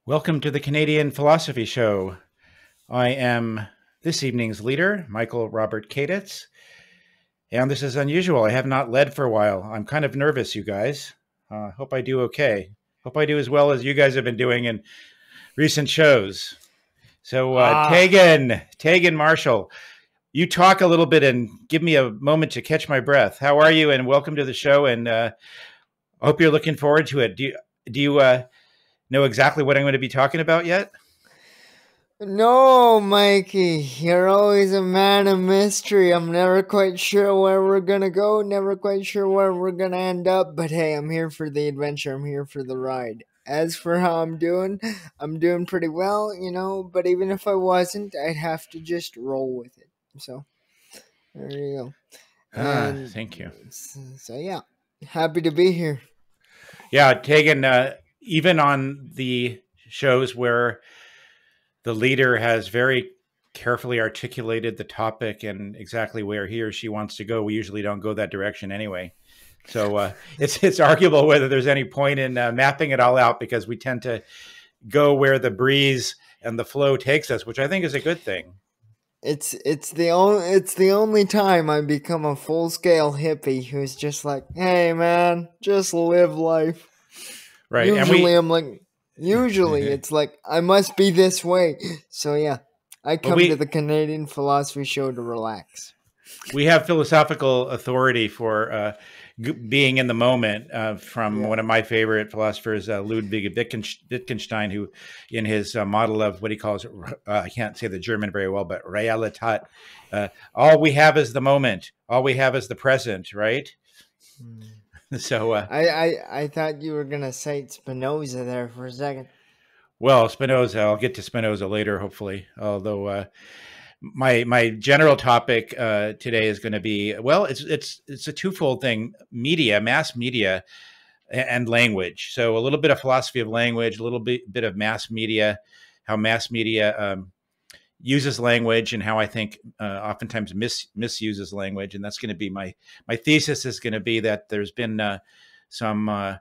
Welcome to the Canadian Philosophy Show. I am this evening's leader, Michael Robert Caditz, and this is unusual. I have not led for a while. I'm kind of nervous, you guys. Hope I do okay. Hope I do as well as you guys have been doing in recent shows. So, Tagen Marshall, you talk a little bit and give me a moment to catch my breath. How are you? And welcome to the show. And I hope you're looking forward to it. Do you know exactly what I'm going to be talking about yet? No, Mikey, you're always a man of mystery. I'm never quite sure where we're gonna go, never quite sure where we're gonna end up, but hey, I'm here for the adventure, I'm here for the ride. As for how I'm doing pretty well, but even if I wasn't, I'd have to just roll with it. So, there you go. Thank you. So yeah, happy to be here. Yeah, Tagen, even on the shows where the leader has very carefully articulated the topic and exactly where he or she wants to go, we usually don't go that direction anyway. So it's arguable whether there's any point in mapping it all out, because we tend to go where the breeze and the flow takes us, which I think is a good thing. It's the only time I become a full-scale hippie who's just like, hey man, just live life. Right. Usually it's like, I must be this way. So yeah, I come to the Canadian Philosophy Show to relax. We have philosophical authority for being in the moment from one of my favorite philosophers, Ludwig Wittgenstein, who in his model of what he calls, I can't say the German very well, but Realität, all we have is the moment. All we have is the present, right? So I thought you were going to cite Spinoza there for a second. Well, Spinoza, I'll get to Spinoza later, hopefully, although my general topic today is going to be, well, it's a twofold thing: media, mass media, and language. So a little bit of philosophy of language, a little bit of mass media, how mass media uses language, and how I think oftentimes misuses language. And that's going to be my thesis is going to be that there's been some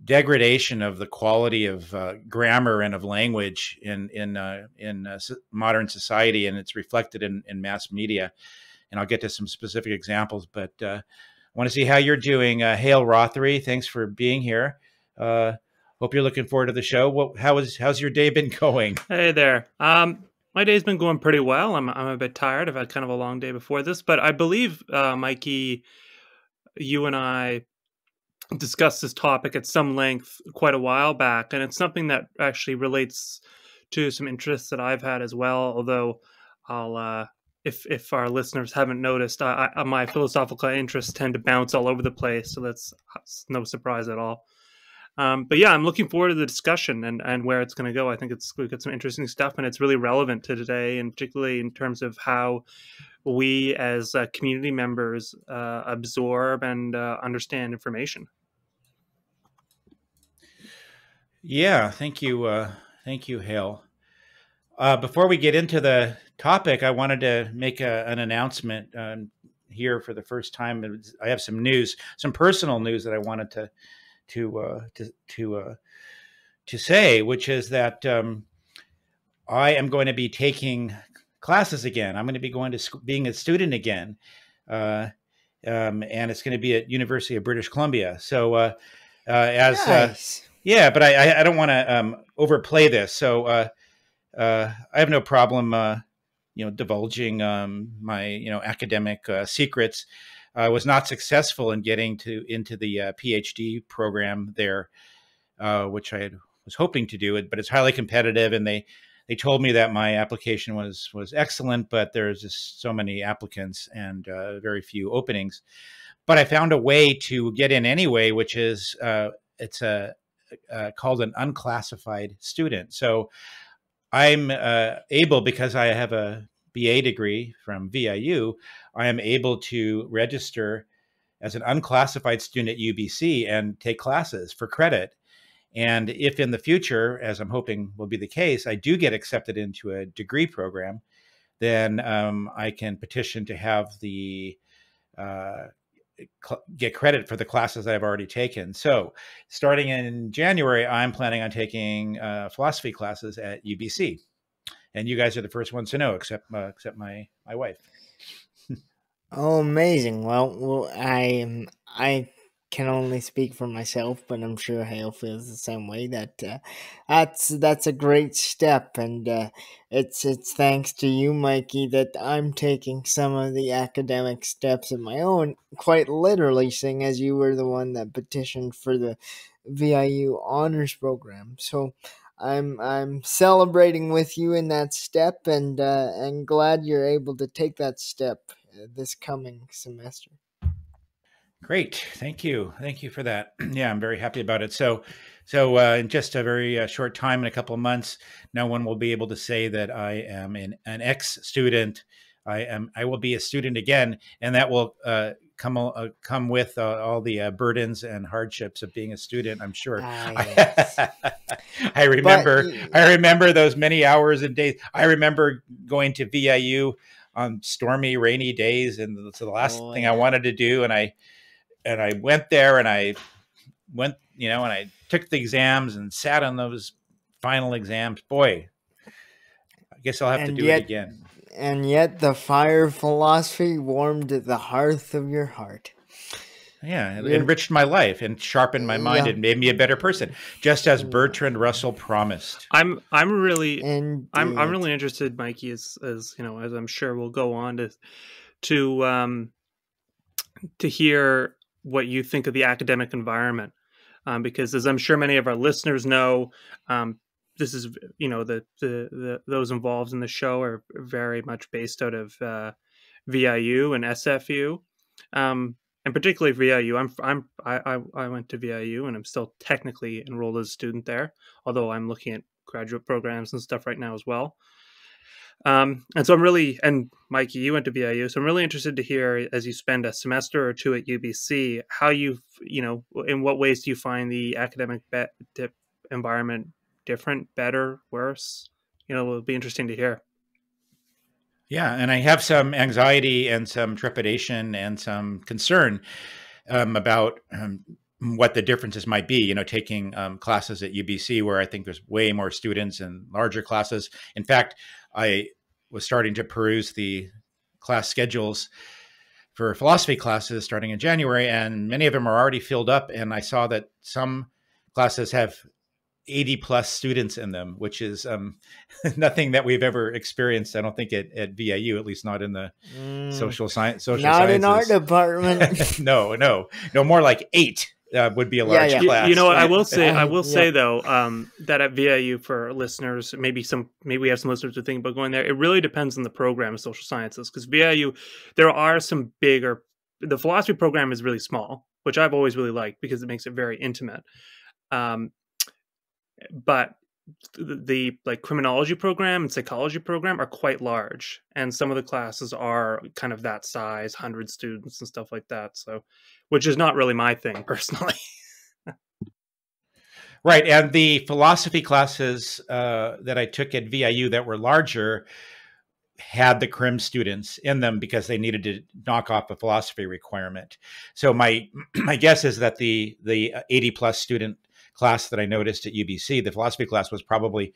degradation of the quality of grammar and of language in modern society, and it's reflected in mass media. And I'll get to some specific examples, but I want to see how you're doing. Hale, Rothery, thanks for being here. Hope you're looking forward to the show. How's your day been going? Hey there. My day's been going pretty well. I'm a bit tired. I've had kind of a long day before this, but I believe, Mikey, you and I discussed this topic at some length quite a while back, and it's something that actually relates to some interests that I've had as well. Although I'll, if our listeners haven't noticed, my philosophical interests tend to bounce all over the place, so that's no surprise at all. But yeah, I'm looking forward to the discussion and where it's going to go. I think we've got some interesting stuff, and it's really relevant to today, and particularly in terms of how we as community members absorb and understand information. Yeah, thank you, Hale. Before we get into the topic, I wanted to make an announcement here for the first time. I have some news, some personal news that I wanted to say, which is that I am going to be taking classes again. I'm going to be going to being a student again, and it's going to be at University of British Columbia. So nice. Yeah, but I don't want to overplay this. So I have no problem, divulging my academic secrets. I was not successful in getting into the PhD program there, which I was hoping to do it, but it's highly competitive, and they told me that my application was excellent, but there's just so many applicants and very few openings. But I found a way to get in anyway, which is it's called an unclassified student. So I'm able, because I have a BA degree from VIU, I am able to register as an unclassified student at UBC and take classes for credit. And if in the future, as I'm hoping will be the case, I do get accepted into a degree program, then I can petition to have the get credit for the classes that I've already taken. So starting in January, I'm planning on taking philosophy classes at UBC. And you guys are the first ones to know, except my wife. Oh, amazing. Well, I can only speak for myself, but I'm sure Hale feels the same way. That's a great step, and it's thanks to you, Mikey, that I'm taking some of the academic steps of my own. Quite literally, seeing as you were the one that petitioned for the VIU honors program. So I'm celebrating with you in that step, and glad you're able to take that step this coming semester. Great. Thank you. Thank you for that. Yeah, I'm very happy about it. So in just a very short time, in a couple of months, no one will be able to say that I am an ex-student. I will be a student again, and that will come with all the burdens and hardships of being a student, I'm sure. Yes. I remember those many hours and days. I remember going to VIU on stormy, rainy days, and it's the last thing I wanted to do. And I went there, and I took the exams and sat on those final exams. Boy, I guess I'll have to do it again. And yet the fire of philosophy warmed the hearth of your heart. Yeah, it enriched my life and sharpened my mind and made me a better person, just as Bertrand Russell promised. I'm really interested, Mikey, as you know, as I'm sure we'll go on to hear what you think of the academic environment, because as I'm sure many of our listeners know, this is, you know, the those involved in the show are very much based out of VIU and SFU. And particularly VIU, I went to VIU and I'm still technically enrolled as a student there, although I'm looking at graduate programs and stuff right now as well. And so and Mikey, you went to VIU, so I'm really interested to hear, as you spend a semester or two at UBC, how in what ways do you find the academic environment different, better, worse? You know, it'll be interesting to hear. Yeah, and I have some anxiety and some trepidation and some concern about what the differences might be. You know, taking classes at UBC, where I think there's way more students and larger classes. In fact, I was starting to peruse the class schedules for philosophy classes starting in January, and many of them are already filled up. And I saw that some classes have 80 plus students in them, which is nothing that we've ever experienced, I don't think, at VIU, at least not in the social sciences. Not in our department. No, more like 8 would be a large class. You know what, I will say though, that at VIU, for listeners, maybe we have some listeners who think about going there, it really depends on the program of social sciences, because VIU, there are some bigger, the philosophy program is really small, which I've always really liked because it makes it very intimate. But the criminology program and psychology program are quite large, and some of the classes are kind of that size, 100 students and stuff like that. So, which is not really my thing personally. Right, and the philosophy classes that I took at VIU that were larger had the crim students in them because they needed to knock off a philosophy requirement. So my guess is that the 80 plus student class that I noticed at UBC, the philosophy class, was probably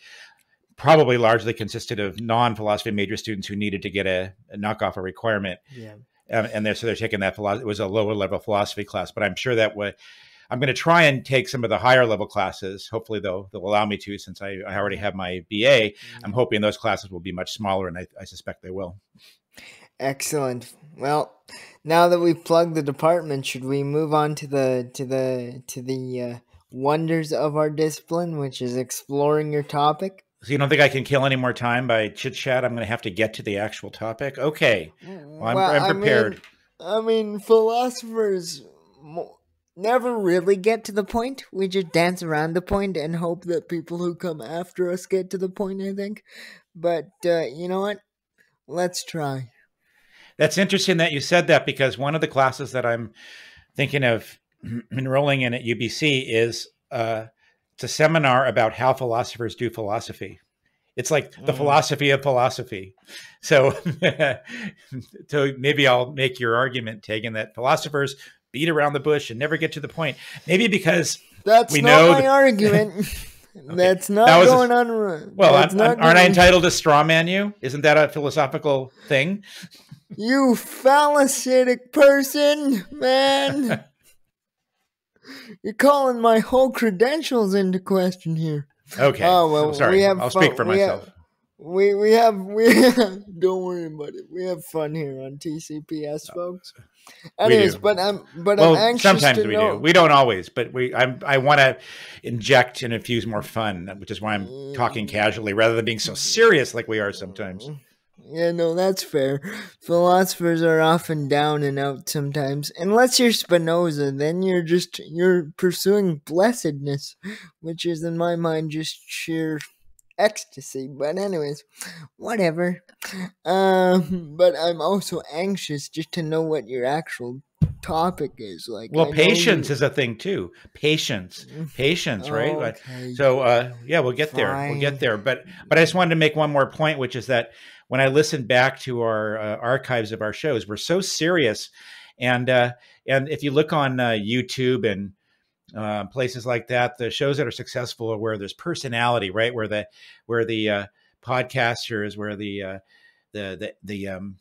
largely consisted of non-philosophy major students who needed to get a knock off a requirement. Yeah. And they're taking that philosophy. It was a lower level philosophy class, but I'm sure that I'm going to try and take some of the higher level classes. Hopefully they'll allow me to, since I already have my BA. I'm hoping those classes will be much smaller, and I suspect they will. Excellent. Well, now that we've plugged the department, should we move on to the wonders of our discipline, which is exploring your topic? So you don't think I can kill any more time by chit chat? I'm going to have to get to the actual topic. Okay, well, I'm prepared. I mean, philosophers never really get to the point. We just dance around the point and hope that people who come after us get to the point, I think. But you know what? Let's try. That's interesting that you said that, because one of the classes that I'm thinking of enrolling in at UBC is it's a seminar about how philosophers do philosophy. It's like the philosophy of philosophy. So, so maybe I'll make your argument, Tagen, that philosophers beat around the bush and never get to the point. Maybe because that's we not know my argument. Okay. That's not that going on. Well, aren't I entitled to straw man you? Isn't that a philosophical thing? You phallocytic person, man. You're calling my whole credentials into question here. Okay. Oh well, sorry. I'll speak for myself. We have don't worry about it. We have fun here on TCPS, folks. Anyways, but I'm anxious sometimes to we know. do. We don't always, but I want to inject and infuse more fun, which is why I'm talking casually rather than being so serious like we are sometimes. Yeah, no, that's fair. Philosophers are often down and out sometimes. Unless you're Spinoza, then you're pursuing blessedness, which is in my mind just sheer ecstasy. But anyways, whatever. But I'm also anxious just to know what your actual topic is. Like, well, patience is a thing too. Patience, right? Okay. So yeah, we'll get there. We'll get there. But I just wanted to make one more point, which is that when I listen back to our archives of our shows, we're so serious, and if you look on YouTube and places like that, the shows that are successful are where there's personality, right? Where the podcasters, where the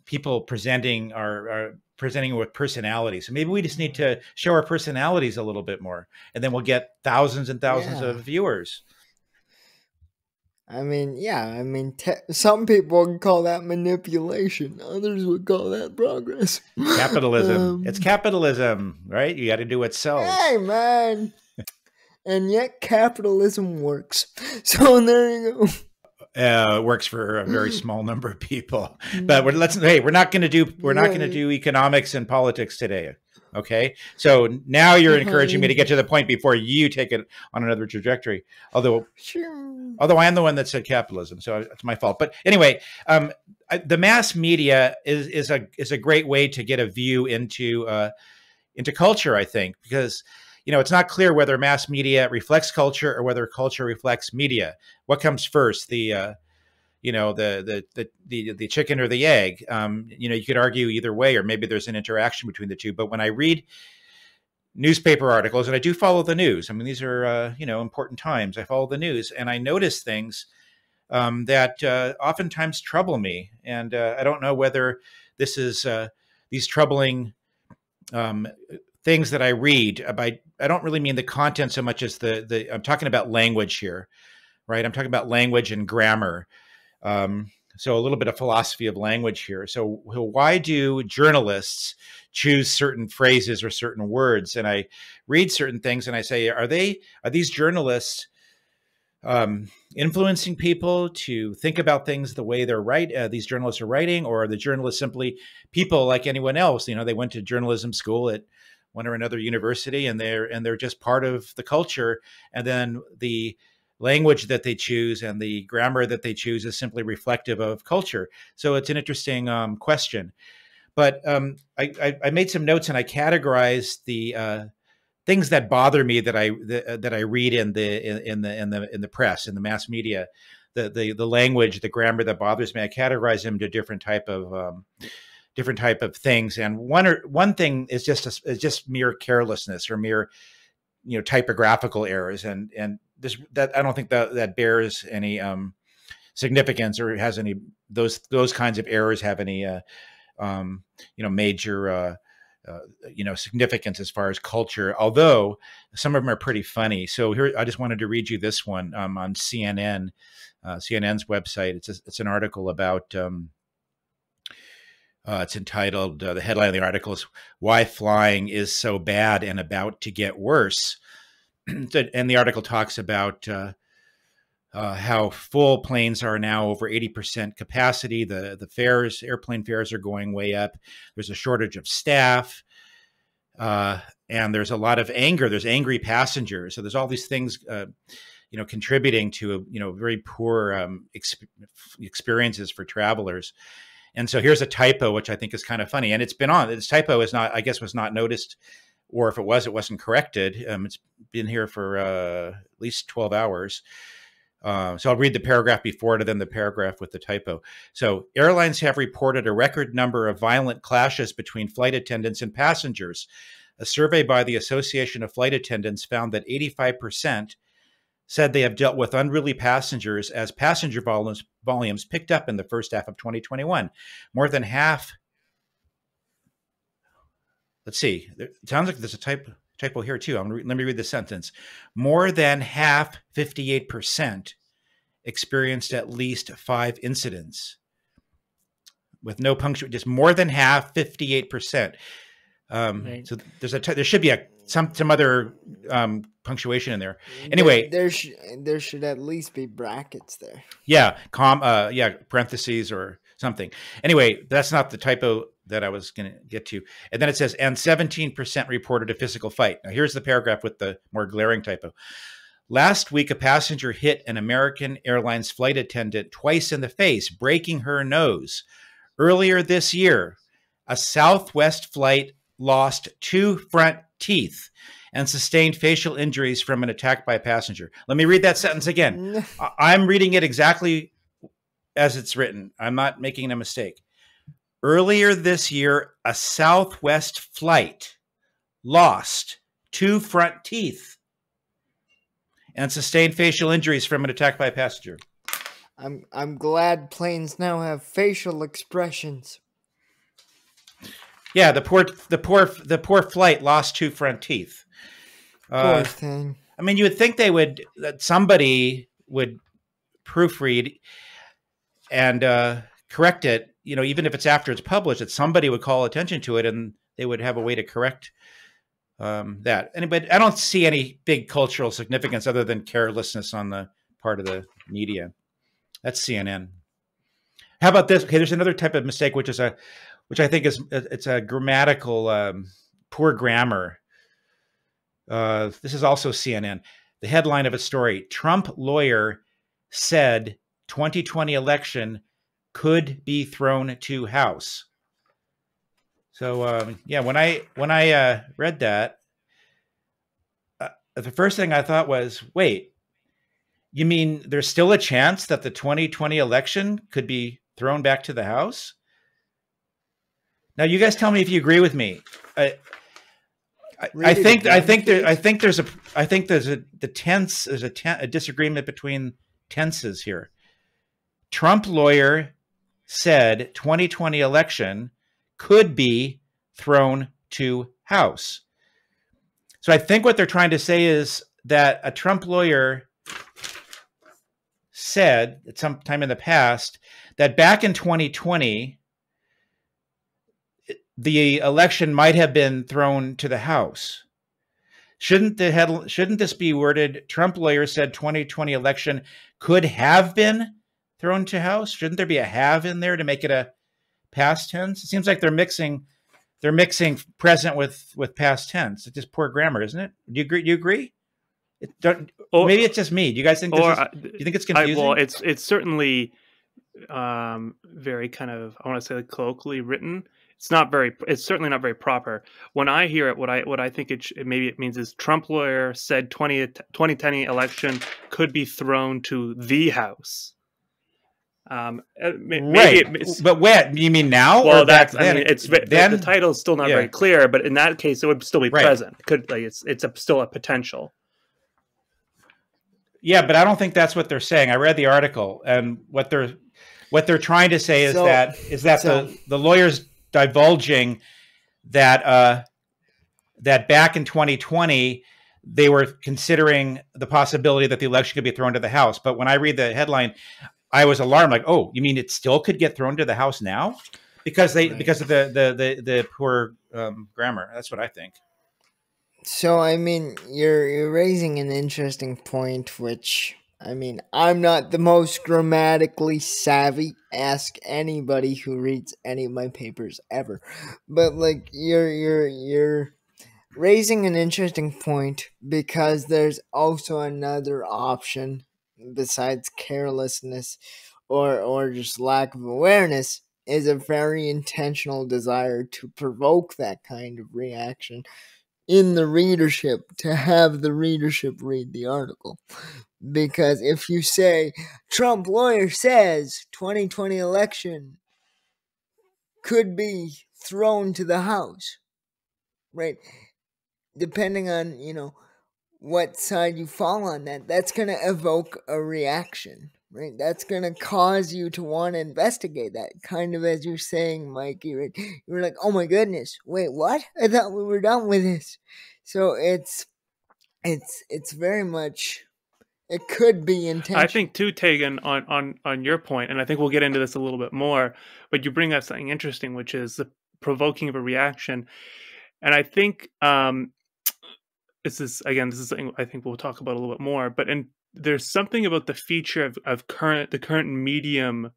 people presenting are presenting with personality. So maybe we just need to show our personalities a little bit more, and then we'll get thousands and thousands of viewers. Some people would call that manipulation. Others would call that progress. Capitalism. It's capitalism, right? You got to do what sells. Hey, man. And yet capitalism works. So there you go. Works for a very small number of people. But we're not going to do economics and politics today. Okay, so now you're encouraging me to get to the point before you take it on another trajectory. Although I am the one that said capitalism, so it's my fault. But anyway, the mass media is a great way to get a view into culture, I think, because it's not clear whether mass media reflects culture or whether culture reflects media. What comes first, the chicken or the egg? You could argue either way, or maybe there's an interaction between the two. But when I read newspaper articles, and I do follow the news, I mean, these are, important times. I follow the news and I notice things that oftentimes trouble me. And I don't know whether this is these troubling things that I read. I don't really mean the content so much as I'm talking about language here, right? I'm talking about language and grammar. So a little bit of philosophy of language here. So why do journalists choose certain phrases or certain words? And I read certain things and I say, are these journalists influencing people to think about things the way these journalists are writing, or are the journalists simply people like anyone else? They went to journalism school at one or another university, and they're just part of the culture. And then the language that they choose and the grammar that they choose is simply reflective of culture. So it's an interesting question. But I made some notes and I categorized the things that bother me that I read in the press, in the mass media, the language, the grammar that bothers me. I categorize them to different type of things. And one thing is just mere carelessness or mere typographical errors, and that I don't think that bears any significance or has any those kinds of errors have any major significance as far as culture, although some of them are pretty funny. So here, I just wanted to read you this one on CNN, CNN's website. It's an article about it's entitled, the headline of the article is "Why Flying is So Bad and About to Get Worse." And the article talks about how full planes are now over 80% capacity. The airplane fares are going way up. There's a shortage of staff, and there's a lot of anger. There's angry passengers. So there's all these things, contributing to very poor experiences for travelers. And so here's a typo, which I think is kind of funny, and it's been on. This typo was not noticed. Or if it wasn't corrected. It's been here for at least 12 hours. So I'll read the paragraph before it and then the paragraph with the typo. So airlines have reported a record number of violent clashes between flight attendants and passengers. A survey by the Association of Flight Attendants found that 85% said they have dealt with unruly passengers as passenger volumes picked up in the first half of 2021. More than half. Let's see. It sounds like there's a typo here too. Let me read the sentence. More than half, 58%, experienced at least 5 incidents with no punctuation. Just more than half, 58%. Right. So there should be some other punctuation in there. Anyway, there should at least be brackets there. Yeah, parentheses or something. Anyway, that's not the typo that I was going to get to. And then it says, and 17% reported a physical fight. Now here's the paragraph with the more glaring typo. Last week, a passenger hit an American Airlines flight attendant twice in the face, breaking her nose. Earlier this year, a Southwest flight lost 2 front teeth and sustained facial injuries from an attack by a passenger. Let me read that sentence again. I'm reading it exactly as it's written. I'm not making a mistake. Earlier this year, a Southwest flight lost 2 front teeth and sustained facial injuries from an attack by a passenger. I'm glad planes now have facial expressions. Yeah, the poor flight lost 2 front teeth. Poor thing. I mean, you would think that somebody would proofread and correct it. You know, even if it's after it's published, that somebody would call attention to it and they would have a way to correct that. But I don't see any big cultural significance other than carelessness on the part of the media. That's CNN. How about this? Okay, there's another type of mistake, which I think it's a grammatical poor grammar. This is also CNN. The headline of a story: Trump lawyer said 2020 election could be thrown to House. So when I read that, the first thing I thought was, wait, you mean there's still a chance that the 2020 election could be thrown back to the House? Now, you guys tell me if you agree with me. I think there's a disagreement between tenses here. Trump lawyer said 2020 election could be thrown to House. So I think what they're trying to say is that a Trump lawyer said at some time in the past that back in 2020, the election might have been thrown to the House. Shouldn't this be worded? Trump lawyer said 2020 election could have been thrown to House. Shouldn't there be a have in there to make it a past tense? It seems like they're mixing present with past tense. It's just poor grammar, isn't it? Do you agree? Maybe it's just me. Do you guys think do you think it's confusing? Well, it's certainly very kind of, I want to say, like, colloquially written. It's certainly not very proper. When I hear it, what I think it means is Trump lawyer said 2020 election could be thrown to the House. Right, but when you mean now? Well, or that's then? The title is still not very clear, but in that case, it would still be present. It could, like, it's still a potential. Yeah, but I don't think that's what they're saying. I read the article, and what they're trying to say is that the lawyers divulging that that back in 2020 they were considering the possibility that the election could be thrown to the House. But when I read the headline, I was alarmed. Like, oh, you mean it still could get thrown to the House now? Because of the poor grammar. That's what I think. So I mean, you're raising an interesting point, which, I mean, I'm not the most grammatically savvy. Ask anybody who reads any of my papers ever. But like, you're raising an interesting point, because there's also another option besides carelessness or just lack of awareness, is a very intentional desire to provoke that kind of reaction. in the readership to have the readership read the article. Because if you say, Trump lawyer says 2020 election could be thrown to the House, right? Depending on, what side you fall on that's going to evoke a reaction, right? That's going to cause you to want to investigate that, kind of as you're saying, Mikey, right? You're like, oh my goodness, wait, what? I thought we were done with this. So it's very much, it could be intentional. I think too, Tagen, on your point, and I think we'll get into this a little bit more, but you bring up something interesting, which is the provoking of a reaction. And I think this is something I think we'll talk about a little bit more, but there's something about the feature of the current medium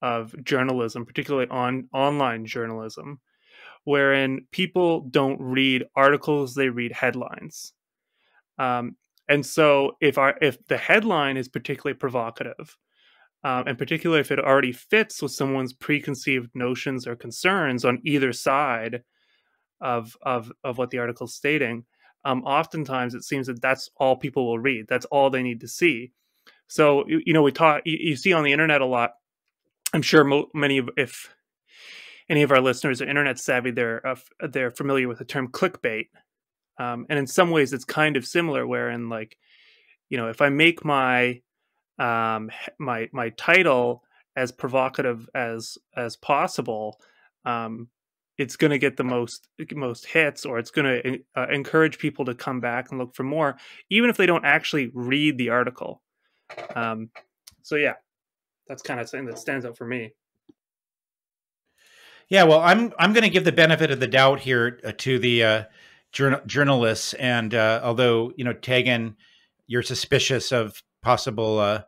of journalism, particularly online journalism, wherein people don't read articles, they read headlines. And so if the headline is particularly provocative, and particularly if it already fits with someone's preconceived notions or concerns on either side of what the article's stating, oftentimes it seems that that's all people will read. That's all they need to see. So you see on the internet a lot. I'm sure if any of our listeners are internet savvy, they're familiar with the term clickbait. And in some ways, it's kind of similar. Wherein, if I make my my title as provocative as possible, it's going to get the most hits, or it's going to encourage people to come back and look for more, even if they don't actually read the article. So yeah, that's kind of something that stands out for me. Yeah, well, I'm going to give the benefit of the doubt here to the journalists, and although Tagen, you're suspicious of possible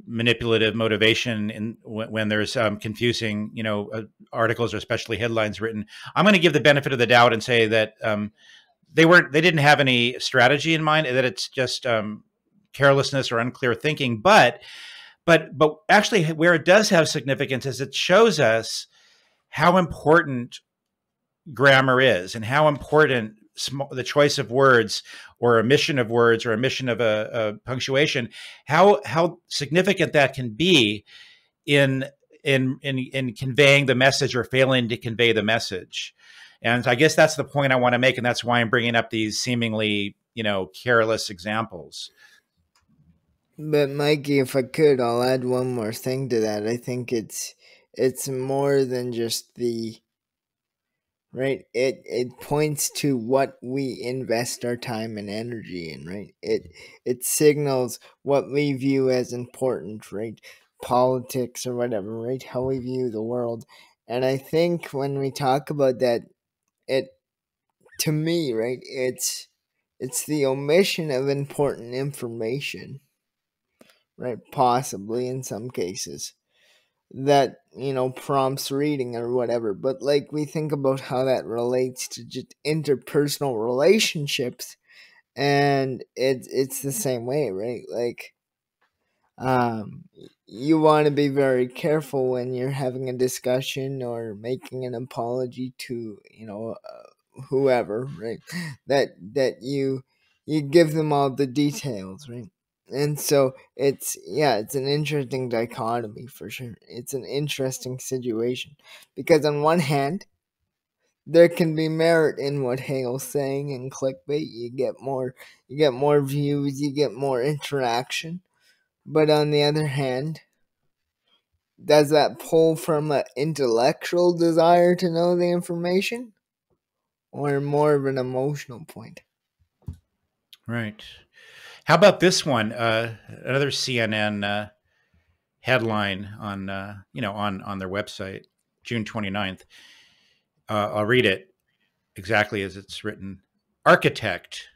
manipulative motivation when there's confusing articles or especially headlines written, I'm going to give the benefit of the doubt and say that they didn't have any strategy in mind, that it's just carelessness or unclear thinking. But actually, where it does have significance is it shows us how important grammar is, and how important the choice of words or omission of words or omission of a punctuation, how significant that can be in conveying the message or failing to convey the message. And I guess that's the point I want to make, and that's why I'm bringing up these seemingly careless examples. But Mikey, if I could, I'll add one more thing to that. I think it's more than just the right. It points to what we invest our time and energy in, right? It signals what we view as important, right? Politics or whatever, right? How we view the world. And I think when we talk about that, to me, right, it's the omission of important information, right? Possibly in some cases that prompts reading or whatever. But we think about how that relates to just interpersonal relationships, and it's the same way, right? You want to be very careful when you're having a discussion or making an apology to whoever, right? That you give them all the details, right? And so it's an interesting dichotomy for sure. It's an interesting situation because on one hand, there can be merit in what Hale's saying in clickbait. You get more views, you get more interaction. But on the other hand, does that pull from an intellectual desire to know the information, or more of an emotional point? Right. How about this one? Another CNN headline on on their website, June 29th. I'll read it exactly as it's written. Architect,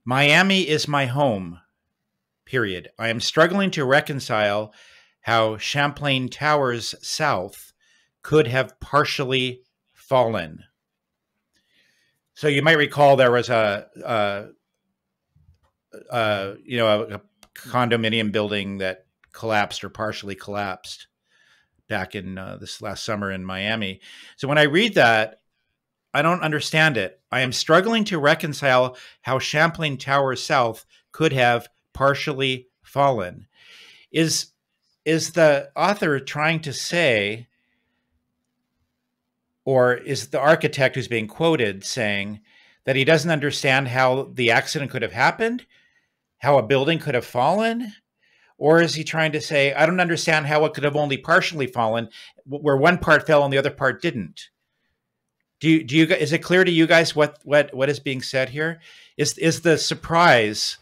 Miami is my home, period. I am struggling to reconcile how Champlain Towers South could have partially fallen. So you might recall there was a condominium building that collapsed or partially collapsed back in this last summer in Miami. So when I read that, I don't understand it. I am struggling to reconcile how Champlain Tower South could have partially fallen. Is the author trying to say, or is the architect who's being quoted saying that he doesn't understand how the accident could have happened, how a building could have fallen? Or is he trying to say, I don't understand how it could have only partially fallen, where one part fell and the other part didn't? Is it clear to you guys what is being said here? Is the surprise,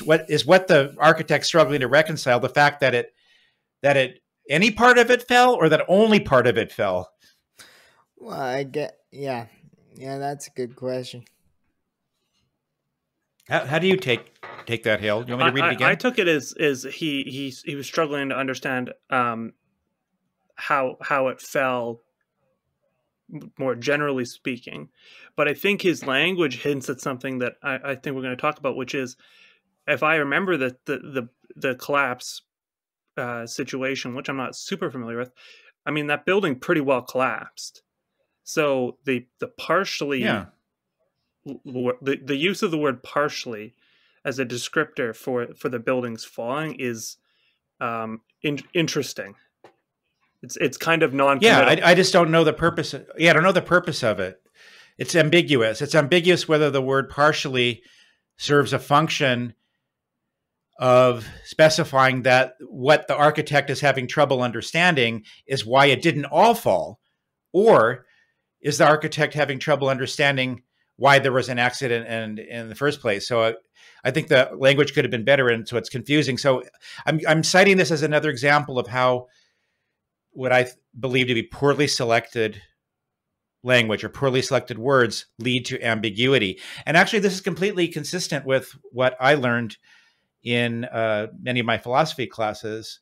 what the architect struggling to reconcile, the fact that any part of it fell, or that only part of it fell? Well, yeah, that's a good question. How do you take that, Hale? You want me to read it again? I took it as he was struggling to understand how it fell, more generally speaking. But I think his language hints at something that I think we're going to talk about, which is, if I remember the collapse situation, which I'm not super familiar with, I mean, that building pretty well collapsed. So the partially, the use of the word partially as a descriptor for the building's falling is interesting. It's kind of non-committal. Yeah, I just don't know the purpose. I don't know the purpose of it. It's ambiguous. It's ambiguous whether the word partially serves a function of specifying that what the architect is having trouble understanding is why it didn't all fall, or is the architect having trouble understanding why there was an accident in the first place? So I think the language could have been better, and so it's confusing. So I'm citing this as another example of how what I believe to be poorly selected language or poorly selected words lead to ambiguity. And actually, this is completely consistent with what I learned in many of my philosophy classes,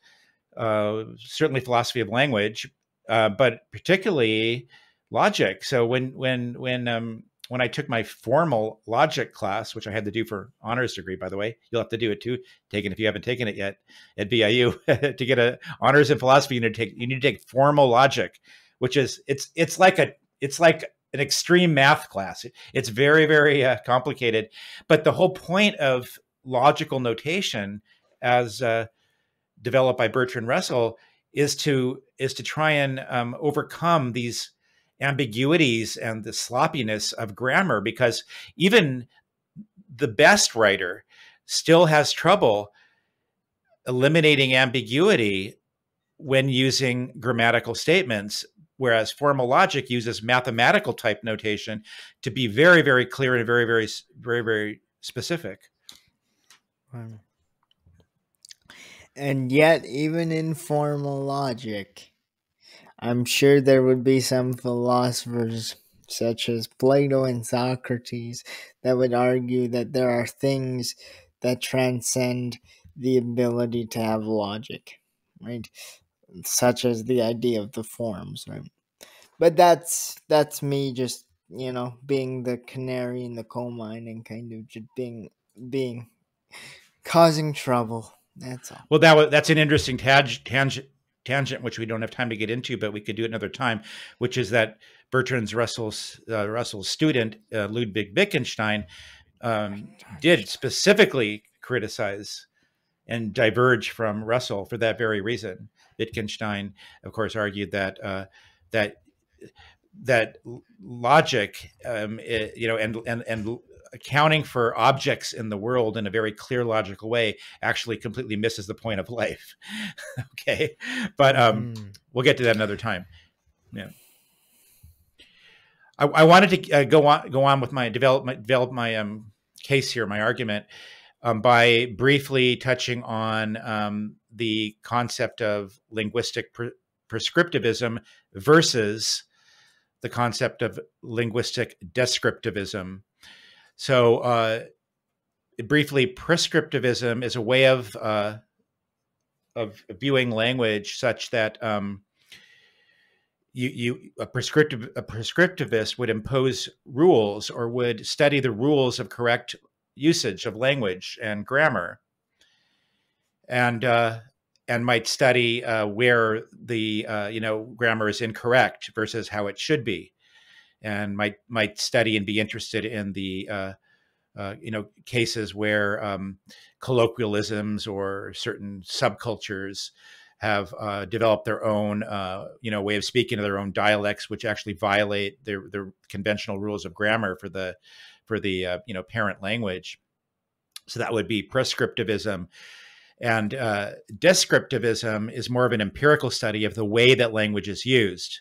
certainly philosophy of language, but particularly logic. So when I took my formal logic class, which I had to do for honors degree, by the way, you'll have to do it too, Tagen, if you haven't taken it yet at VIU. To get an honors in philosophy, you need to take formal logic, which is it's like an extreme math class. It's very, very complicated. But the whole point of logical notation, as developed by Bertrand Russell, is to try and overcome these ambiguities and the sloppiness of grammar, because even the best writer still has trouble eliminating ambiguity when using grammatical statements, whereas formal logic uses mathematical type notation to be very, very clear and very, very, very, very specific. And yet, even in formal logic, I'm sure there would be some philosophers, such as Plato and Socrates, that would argue that there are things that transcend the ability to have logic, right? Such as the idea of the forms, right? But that's me just, being the canary in the coal mine and kind of just being causing trouble. That's all. Well, that's an interesting tangent, which we don't have time to get into, but we could do it another time, which is that Russell's student, Ludwig Wittgenstein, did specifically criticize and diverge from Russell for that very reason. Wittgenstein, of course, argued that that logic, and accounting for objects in the world in a very clear, logical way actually completely misses the point of life. Okay, but we'll get to that another time. Yeah, I wanted to go on with my develop my case here, my argument, by briefly touching on the concept of linguistic prescriptivism versus the concept of linguistic descriptivism. So, briefly, prescriptivism is a way of viewing language such that a prescriptivist would impose rules, or would study the rules of correct usage of language and grammar, and might study where the grammar is incorrect versus how it should be. and might study and be interested in the cases where colloquialisms or certain subcultures have developed their own way of speaking, or their own dialects, which actually violate their conventional rules of grammar for the parent language. So that would be prescriptivism. And descriptivism is more of an empirical study of the way that language is used.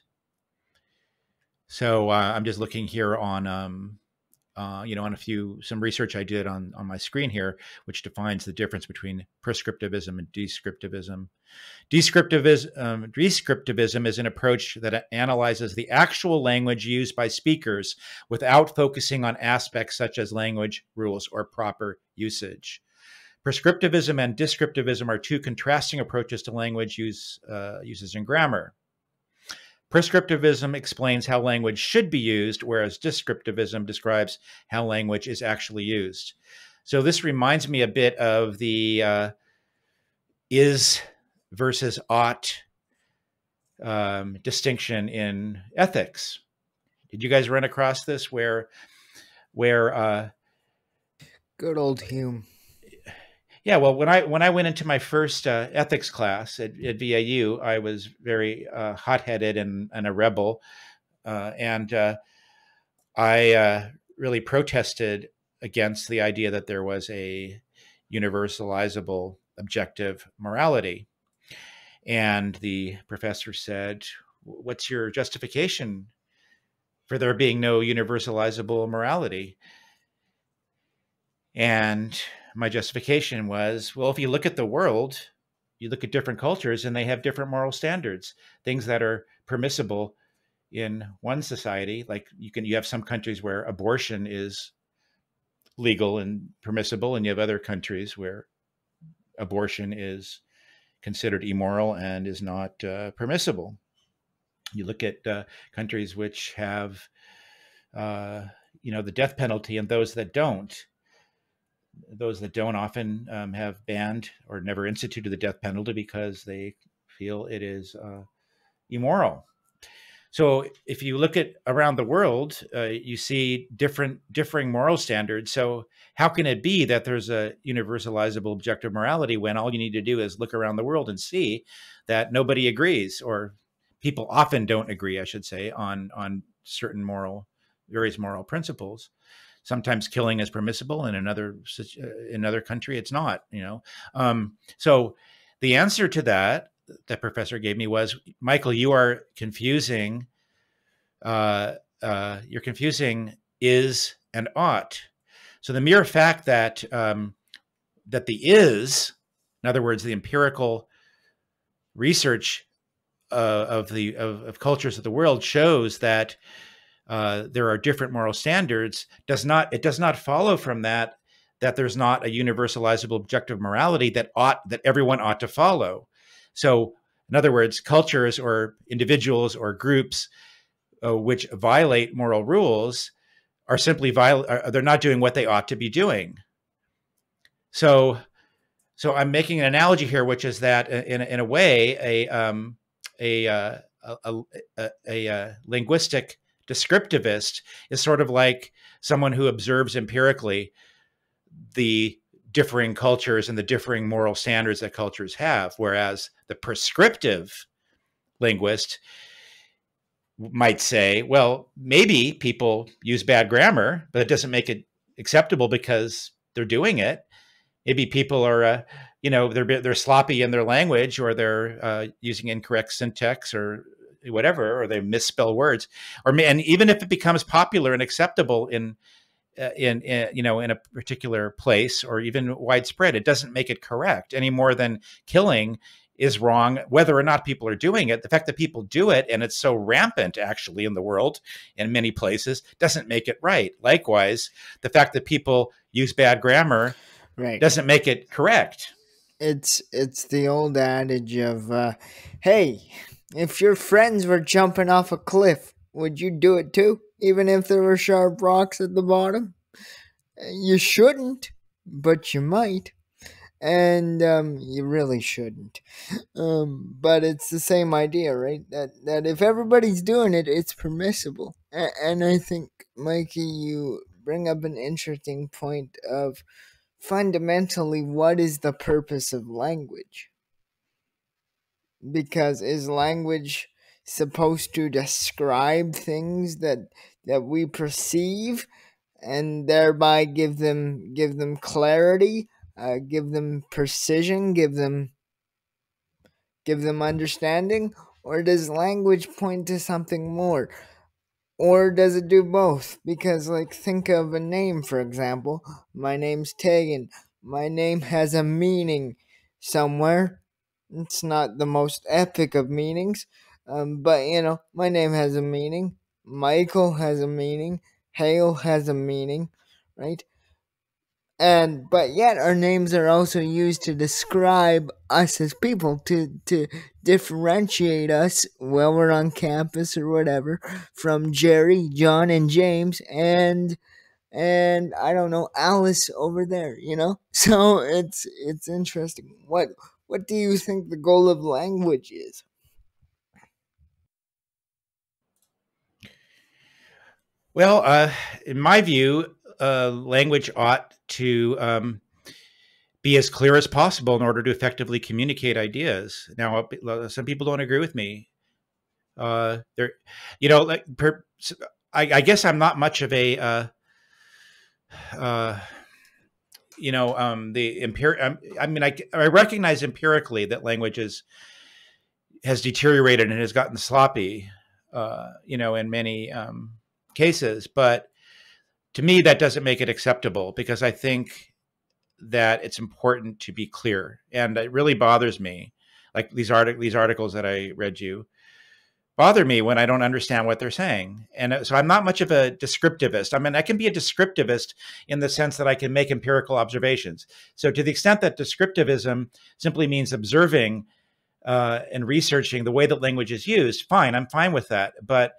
So I'm just looking here on some research I did on my screen here, which defines the difference between prescriptivism and descriptivism. Descriptivism is an approach that analyzes the actual language used by speakers without focusing on aspects such as language rules or proper usage. Prescriptivism and descriptivism are two contrasting approaches to language uses in grammar. Prescriptivism explains how language should be used, whereas descriptivism describes how language is actually used. So this reminds me a bit of the is versus ought distinction in ethics. Did you guys run across this where good old Hume? Yeah, well, when I went into my first ethics class at VAU, I was very hot-headed and a rebel, and I really protested against the idea that there was a universalizable objective morality. And the professor said, "What's your justification for there being no universalizable morality?" And my justification was, well, if you look at the world, you look at different cultures and they have different moral standards, things that are permissible in one society. Like you have some countries where abortion is legal and permissible, and you have other countries where abortion is considered immoral and is not permissible. You look at countries which have, the death penalty, and those that don't. Those that don't often have banned or never instituted the death penalty because they feel it is immoral. So if you look at around the world, you see differing moral standards. So how can it be that there's a universalizable objective morality when all you need to do is look around the world and see that nobody agrees, or people often don't agree, I should say, on certain various moral principles? Sometimes killing is permissible, and in another country it's not. So the answer to that professor gave me was, Michael, you are confusing. You're confusing is and ought. So the mere fact that that the is, in other words, the empirical research of cultures of the world shows that there are different moral standards, it does not follow from that there's not a universalizable objective morality that everyone ought to follow. So in other words, cultures or individuals or groups which violate moral rules are simply they're not doing what they ought to be doing. So I'm making an analogy here, which is that in a way a linguistic descriptivist is sort of like someone who observes empirically the differing cultures and the differing moral standards that cultures have, whereas the prescriptive linguist might say, well, maybe people use bad grammar, but it doesn't make it acceptable because they're doing it. Maybe people are, they're sloppy in their language, or they're using incorrect syntax or whatever, or they misspell words, and even if it becomes popular and acceptable in a particular place, or even widespread, it doesn't make it correct any more than killing is wrong, whether or not people are doing it. The fact that people do it, and it's so rampant actually in the world in many places, doesn't make it right. Likewise, the fact that people use bad grammar doesn't make it correct. It's the old adage of, hey, if your friends were jumping off a cliff, would you do it too, even if there were sharp rocks at the bottom? You shouldn't, but you might. And you really shouldn't. But it's the same idea, right? That if everybody's doing it, it's permissible. And I think, Mikey, you bring up an interesting point of fundamentally what is the purpose of language? Because is language supposed to describe things that we perceive and thereby give them clarity, give them precision, give them understanding, or does language point to something more? Or does it do both? Because, like, think of a name, for example. My name's Tagen. My name has a meaning somewhere. It's not the most epic of meanings, but, my name has a meaning. Michael has a meaning. Hale has a meaning, right? But yet our names are also used to describe us as people, to differentiate us while we're on campus or whatever from Jerry, John, and James, and I don't know, Alice over there, So it's interesting. What do you think the goal of language is? Well, in my view, language ought to be as clear as possible in order to effectively communicate ideas. Now, some people don't agree with me. There, like I guess I'm not much of a I mean, I recognize empirically that language has deteriorated and has gotten sloppy, in many cases. But to me, that doesn't make it acceptable, because I think that it's important to be clear, and it really bothers me. Like these articles that I read you bother me when I don't understand what they're saying. And so I'm not much of a descriptivist. I mean, I can be a descriptivist in the sense that I can make empirical observations. So to the extent that descriptivism simply means observing and researching the way that language is used, fine, I'm fine with that. But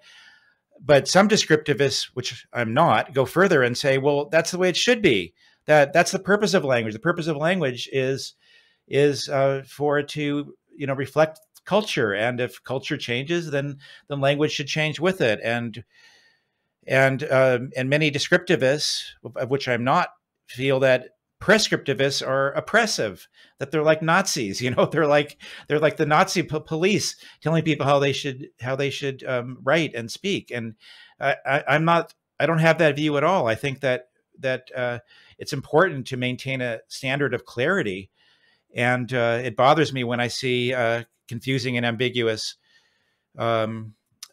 some descriptivists, which I'm not, go further and say, well, that's the way it should be. That's the purpose of language. The purpose of language is for it to reflect culture, and if culture changes, then language should change with it. And many descriptivists, of which I'm not, feel that prescriptivists are oppressive, that they're like Nazis. They're like the Nazi police, telling people how they should write and speak. And I'm not. I don't have that view at all. I think that it's important to maintain a standard of clarity, and it bothers me when I see confusing and ambiguous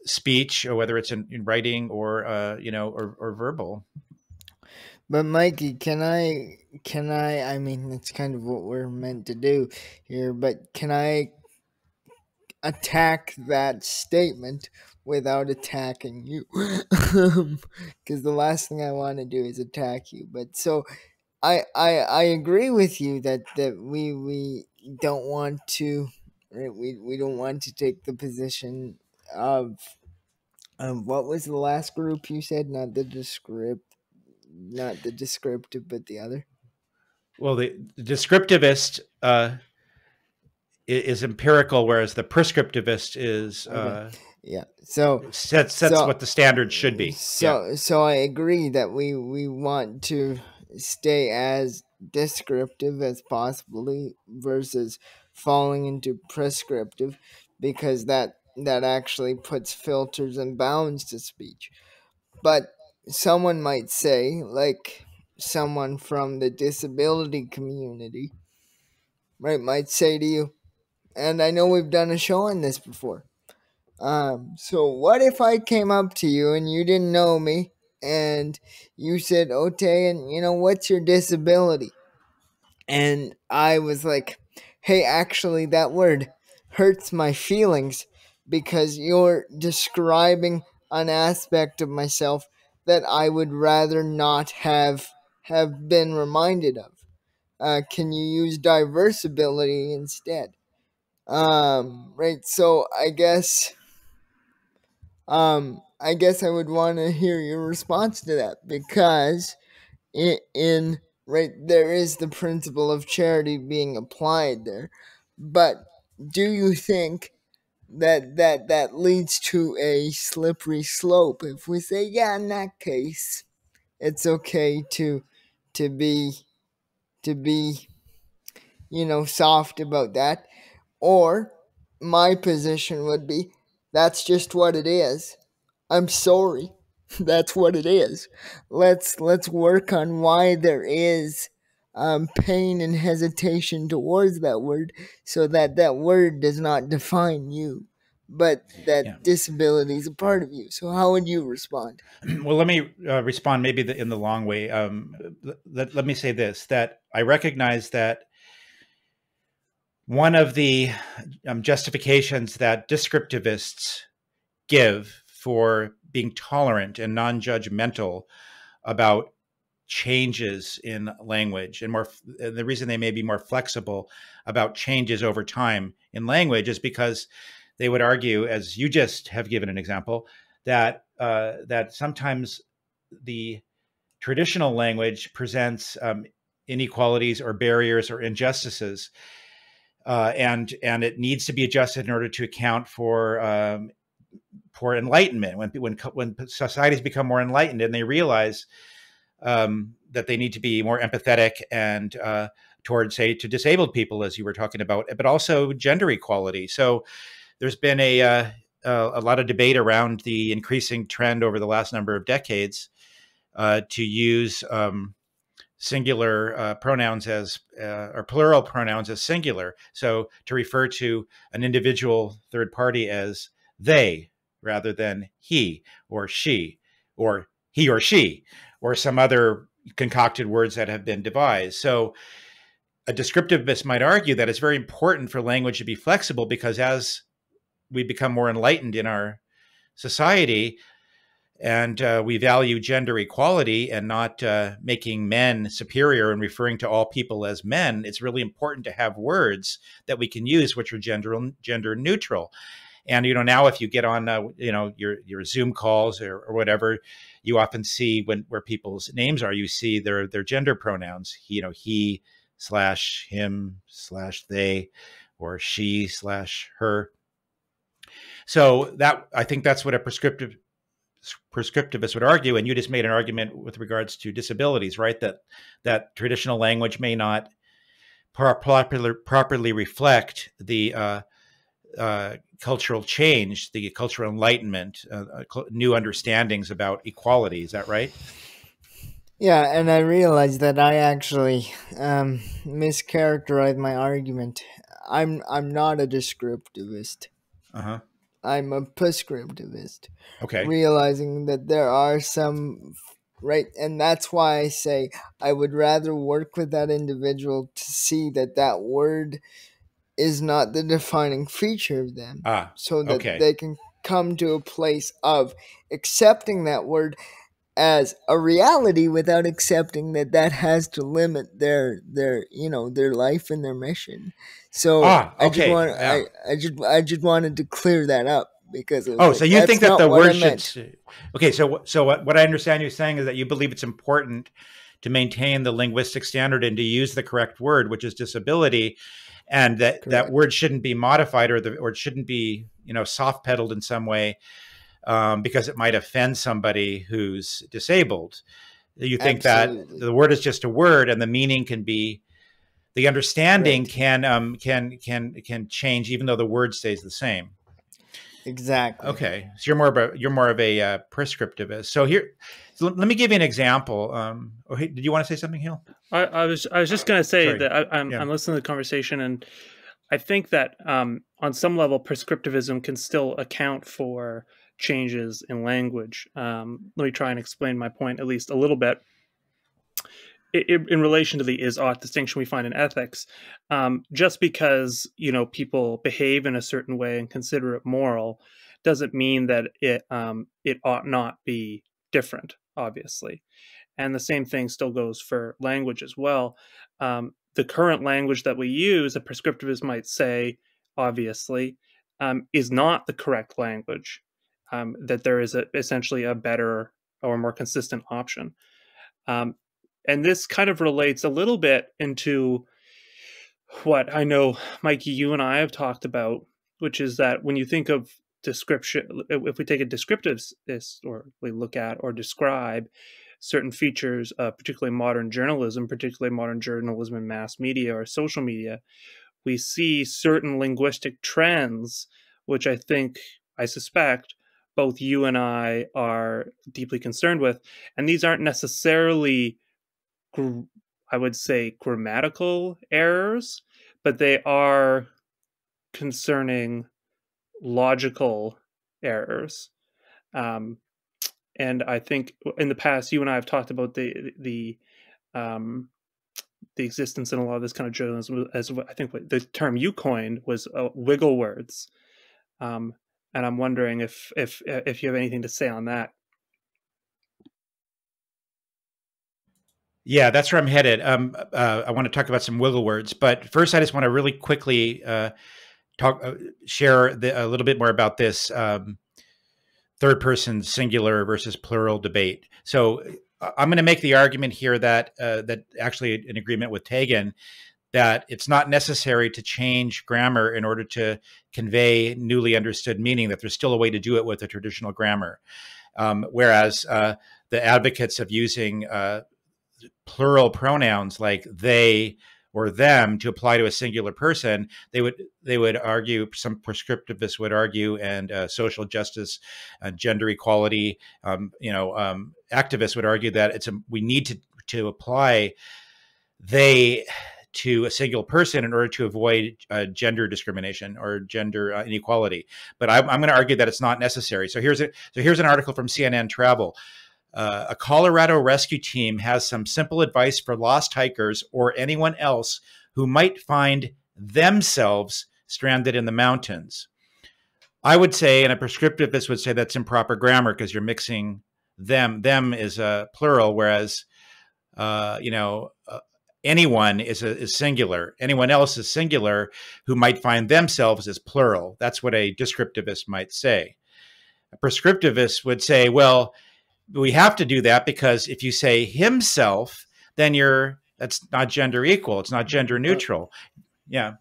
speech, or whether it's in writing or or verbal. But Mikey, can I? I mean, it's kind of what we're meant to do here. But can I attack that statement without attacking you? Because the last thing I want to do is attack you. But so I agree with you that we don't want to, right? We don't want to take the position of what was the last group you said? Not the descriptive, but the other. Well, the descriptivist is empirical, whereas the prescriptivist is yeah. So sets what the standard should be. So I agree that we want to stay as descriptive as possibly versus falling into prescriptive, because that actually puts filters and bounds to speech. But someone might say, like someone from the disability community, right, might say to you, and I know we've done a show on this before. So what if I came up to you and you didn't know me, and you said, "Okay, and what's your disability?" And I was like, "Hey, actually, that word hurts my feelings because you're describing an aspect of myself that I would rather not have been reminded of. Can you use diversability instead?" Right. So I guess I would want to hear your response to that, because in right, there is the principle of charity being applied there. But do you think that leads to a slippery slope. If we say, yeah, in that case, it's okay to be soft about that. Or my position would be, that's just what it is. I'm sorry. That's what it is. Let's work on why there is pain and hesitation towards that word, so that that word does not define you, but that disability is a part of you. So how would you respond? Well, let me respond maybe in the long way. Let me say this, that I recognize that one of the justifications that descriptivists give for being tolerant and non-judgmental about changes in language, and the reason they may be more flexible about changes over time in language, is because they would argue, as you just have given an example, that that sometimes the traditional language presents inequalities or barriers or injustices, and it needs to be adjusted in order to account for enlightenment. When societies become more enlightened and they realize that they need to be more empathetic and towards, say, to disabled people, as you were talking about, but also gender equality. So there's been a lot of debate around the increasing trend over the last number of decades to use singular pronouns as or plural pronouns as singular. So to refer to an individual third party as they rather than he or she or he or she or some other concocted words that have been devised. So a descriptivist might argue that it's very important for language to be flexible, because as we become more enlightened in our society, and we value gender equality and not making men superior and referring to all people as men, it's really important to have words that we can use which are gender neutral. And now if you get on your Zoom calls or whatever, you often see where people's names are, you see their gender pronouns. He / him / they, or she / her. So that, I think that's what a prescriptivist would argue, and you just made an argument with regards to disabilities, right? That traditional language may not properly reflect the cultural change, the cultural enlightenment, new understandings about equality. Is that right? Yeah, and I realized that I actually mischaracterized my argument. I'm not a descriptivist. Uh-huh. I'm a prescriptivist. Okay. Realizing that there are some, right, and that's why I say I would rather work with that individual to see that that word is not the defining feature of them, so that they can come to a place of accepting that word as a reality without accepting that that has to limit their life and their mission. So I just wanted to clear that up, because so you think that the word should. Okay, so what I understand you saying is that you believe it's important to maintain the linguistic standard and to use the correct word, which is disability, and that word shouldn't be modified or it shouldn't be soft pedaled in some way because it might offend somebody who's disabled. You think that the word is just a word, and the meaning can be, the understanding can change even though the word stays the same. Exactly. Okay, so you're more of a prescriptivist. So let me give you an example. Did you want to say something, Hale? I was just going to say that I'm listening to the conversation, and I think that on some level, prescriptivism can still account for changes in language. Let me try and explain my point at least a little bit. In relation to the is-ought distinction we find in ethics, just because people behave in a certain way and consider it moral, doesn't mean that it ought not be different, obviously. And the same thing still goes for language as well. The current language that we use, a prescriptivist might say, obviously, is not the correct language. That there is essentially a better or more consistent option. And this kind of relates a little bit into what I know, Mikey, you and I have talked about which is that when you think of description, if we take a descriptivist, or we look at or describe certain features of particularly modern journalism in mass media or social media, we see certain linguistic trends, which I suspect both you and I are deeply concerned with. And these aren't necessarily, I would say, grammatical errors, but they are concerning logical errors. And I think in the past, you and I have talked about the existence in a lot of this kind of journalism, as I think the term you coined was wiggle words. And I'm wondering if you have anything to say on that. Yeah, that's where I'm headed. I want to talk about some wiggle words, but first, I just want to really quickly share a little bit more about this third person singular versus plural debate. So I'm going to make the argument here that that actually in agreement with Tagen, that it's not necessary to change grammar in order to convey newly understood meaning, that there's still a way to do it with a traditional grammar. Whereas the advocates of using plural pronouns like they or them to apply to a singular person, they would argue, some prescriptivists would argue, and social justice, gender equality, activists would argue that we need to apply they to a single person in order to avoid gender discrimination or gender inequality. But I'm going to argue that it's not necessary. So here's an article from CNN Travel. A Colorado rescue team has some simple advice for lost hikers or anyone else who might find themselves stranded in the mountains. I would say, and a prescriptivist would say, that's improper grammar because you're mixing them. Them is a plural, whereas anyone is singular. Anyone else is singular who might find themselves as plural. That's what a descriptivist might say. A prescriptivist would say, well, we have to do that because if you say himself, then that's not gender equal. It's not gender neutral. Yeah.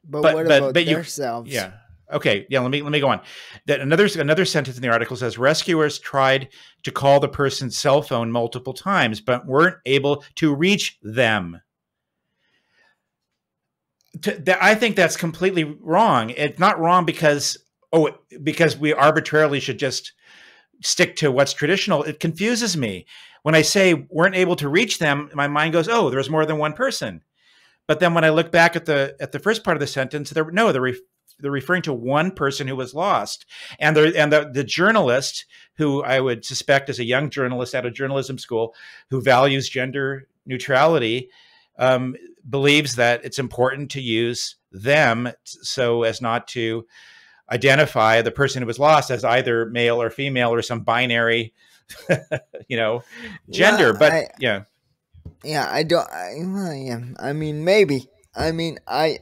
But what about themselves? Yeah. Okay. Yeah. Let me go on. That another sentence in the article says rescuers tried to call the person's cell phone multiple times, but weren't able to reach them. I think that's completely wrong. It's not wrong because we arbitrarily should just stick to what's traditional. It confuses me. When I say weren't able to reach them, my mind goes, oh, there's more than one person. But then when I look back at the first part of the sentence, they're referring to one person who was lost. And the journalist, who I would suspect is a young journalist out of journalism school who values gender neutrality, believes that it's important to use them so as not to identify the person who was lost as either male or female or some binary, gender. I mean, maybe. I mean, I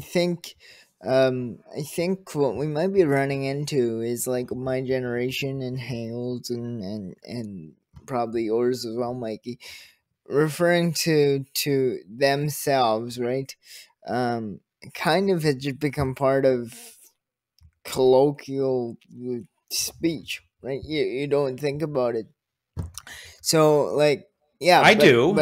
think what we might be running into is like my generation and Hale's and probably yours as well, Mikey, referring to themselves, right? Kind of has just become part of colloquial speech, right? You don't think about it. So, like, yeah, I do,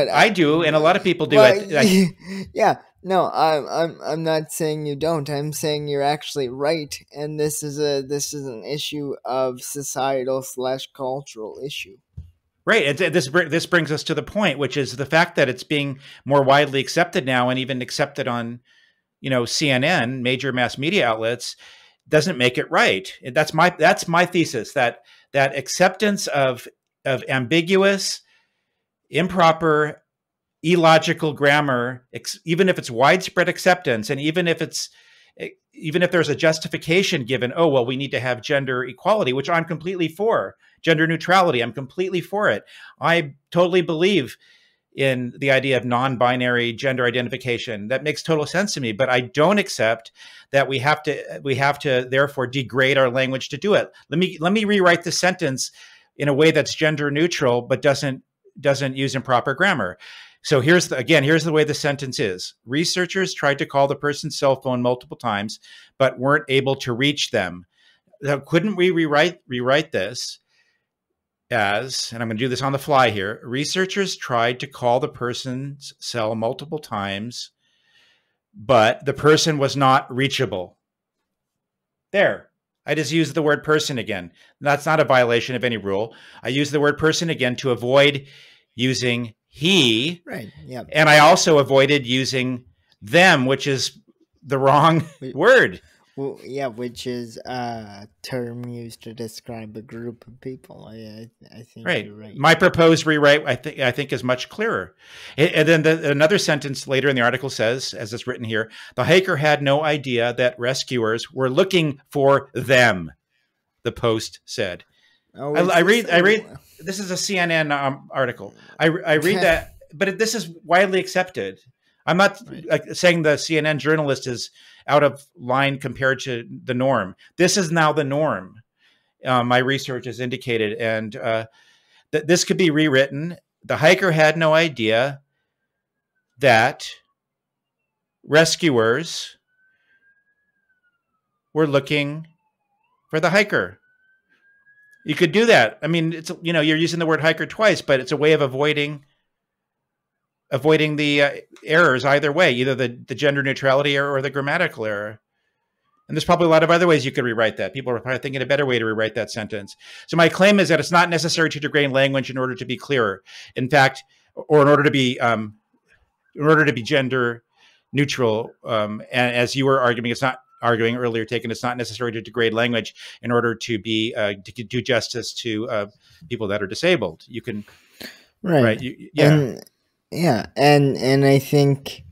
and a lot of people do it. Yeah, no, I'm not saying you don't. I'm saying you're actually right, and this is an issue of societal/cultural issue. Right. This brings us to the point, which is the fact that it's being more widely accepted now, and even accepted on, CNN, major mass media outlets, doesn't make it right. That's my thesis, that acceptance of ambiguous, improper, illogical grammar, even if it's widespread acceptance, and even if there's a justification given, oh, well, we need to have gender equality, which I'm completely for, gender neutrality, I'm completely for it. I totally believe in the idea of non-binary gender identification. That makes total sense to me, but I don't accept that we have to therefore degrade our language to do it. Let me rewrite the sentence in a way that's gender neutral but doesn't use improper grammar. So here's the way the sentence is. Researchers tried to call the person's cell phone multiple times, but weren't able to reach them. Now, couldn't we rewrite this as, and I'm going to do this on the fly here, researchers tried to call the person's cell multiple times, but the person was not reachable. There. I just used the word person again. That's not a violation of any rule. I use the word person again to avoid using he. Right. Yeah. And I also avoided using them, which is the wrong word. Well, yeah, which is a term used to describe a group of people. I think right. You're right. My proposed rewrite, I think, is much clearer. And then another sentence later in the article says, as it's written here, the hiker had no idea that rescuers were looking for them. The Post said. Oh, I read. This is a CNN article. I read that, but this is widely accepted. I'm not saying the CNN journalist is out of line compared to the norm. This is now the norm. My research has indicated, and that this could be rewritten. The hiker had no idea that rescuers were looking for the hiker. You could do that. I mean, it's, you're using the word hiker twice, but it's a way of avoiding the errors either way, either the gender neutrality error or the grammatical error. And there's probably a lot of other ways you could rewrite that. People are probably thinking a better way to rewrite that sentence. So my claim is that it's not necessary to degrade language in order to be clearer. In fact, or in order to be gender neutral. And as you were arguing, it's not necessary to degrade language in order to be to do justice to people that are disabled. You can, right? And I think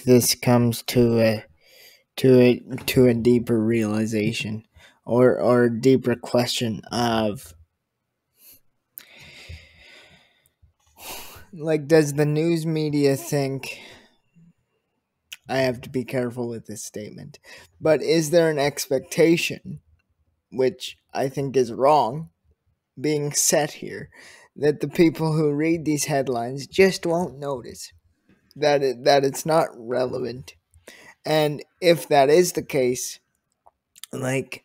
this comes to a deeper realization or a deeper question of, like, does the news media think, I have to be careful with this statement, but is there an expectation, which I think is wrong, being set here, that the people who read these headlines just won't notice that it's not relevant? And if that is the case, like,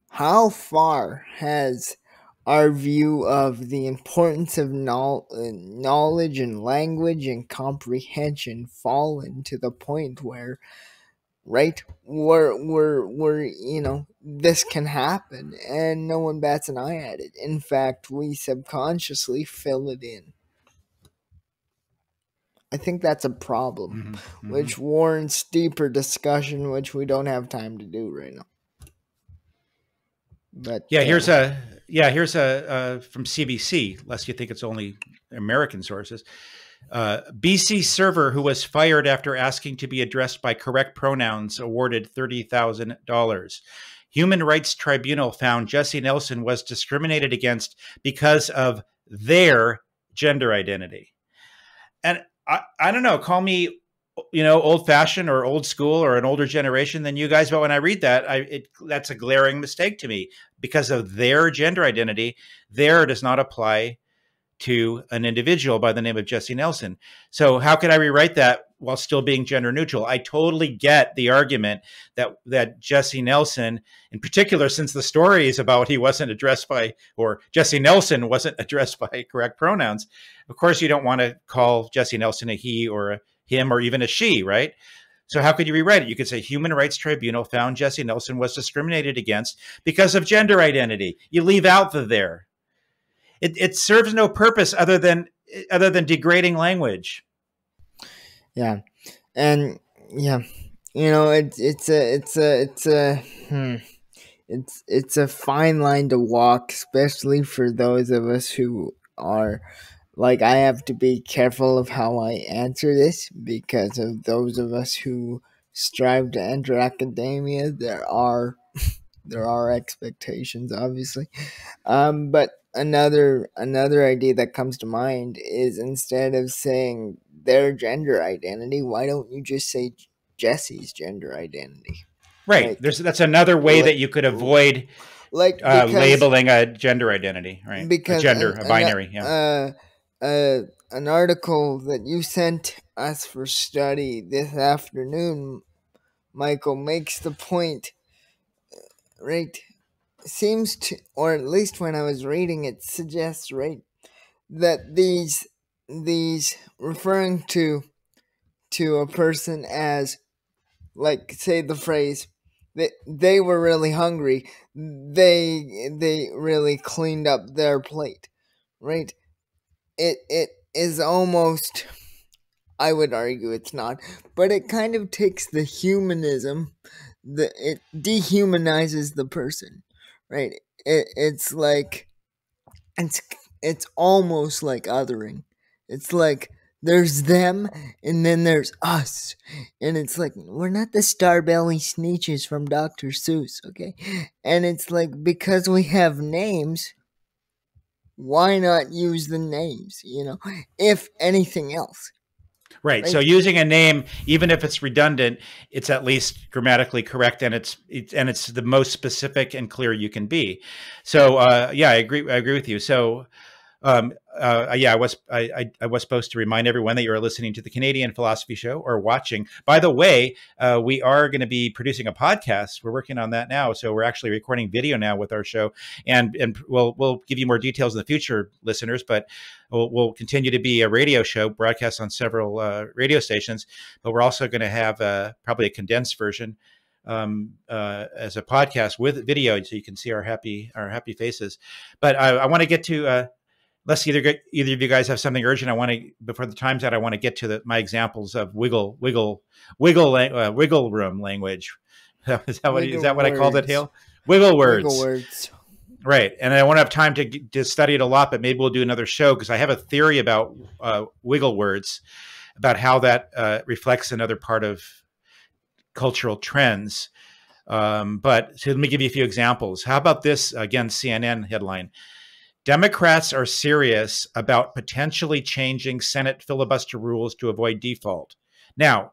how far has our view of the importance of knowledge and language and comprehension fallen to the point where, right, we're this can happen and no one bats an eye at it. In fact, we subconsciously fill it in. I think that's a problem, which warrants deeper discussion, which we don't have time to do right now. But here's a from CBC, lest you think it's only American sources. BC server who was fired after asking to be addressed by correct pronouns awarded $30,000. Human Rights Tribunal found Jesse Nelson was discriminated against because of their gender identity. And I don't know, call me, old fashioned or old school or an older generation than you guys. But when I read that, that's a glaring mistake to me. Because of their gender identity, there does not apply to an individual by the name of Jesse Nelson. So how could I rewrite that while still being gender neutral? I totally get the argument that Jesse Nelson, in particular, since the story is about he wasn't addressed by, or Jesse Nelson wasn't addressed by correct pronouns. Of course, you don't want to call Jesse Nelson a he or a him or even a she, right? So how could you rewrite it? You could say Human Rights Tribunal found Jesse Nelson was discriminated against because of gender identity. You leave out the there. It serves no purpose other than degrading language. Yeah, and it's a fine line to walk, especially for those of us who are, like, I have to be careful of how I answer this because of those of us who strive to enter academia. There are expectations, obviously, but another idea that comes to mind is, instead of saying their gender identity, why don't you just say Jesse's gender identity? Right. That's another way that you could avoid labeling a gender identity, right? Because a binary. Yeah. an article that you sent us for study this afternoon, Michael, makes the point, right? Seems to, or at least when I was reading it, suggests, right, that these referring to a person as, like, say the phrase that they were really hungry, they really cleaned up their plate, right? It is almost, I would argue it's not, but it kind of takes the humanism, it dehumanizes the person, right? It's like, it's almost like othering. It's like there's them and then there's us, and it's like, we're not the Starbelly Sneetches from Dr. Seuss, okay? And it's like, because we have names, why not use the names, if anything else? Right. So using a name, even if it's redundant, it's at least grammatically correct, and it's the most specific and clear you can be. So yeah, I agree with you. So yeah, I was supposed to remind everyone that you're listening to the Canadian Philosophy Show, or watching. By the way, we are going to be producing a podcast. We're working on that now, so we're actually recording video now with our show, and we'll give you more details in the future, listeners. But we'll continue to be a radio show, broadcast on several radio stations. But we're also going to have probably a condensed version as a podcast with video, so you can see our happy faces. But I want to get to. Unless either of you guys have something urgent, I want to, before the time's out, I want to get to my examples of wiggle room language. Is that what I called it, Hale? Wiggle words. Wiggle words. Right. And I won't have time to study it a lot, but maybe we'll do another show, because I have a theory about wiggle words, about how that reflects another part of cultural trends. But so let me give you a few examples. How about this? Again, CNN headline. Democrats are serious about potentially changing Senate filibuster rules to avoid default. Now,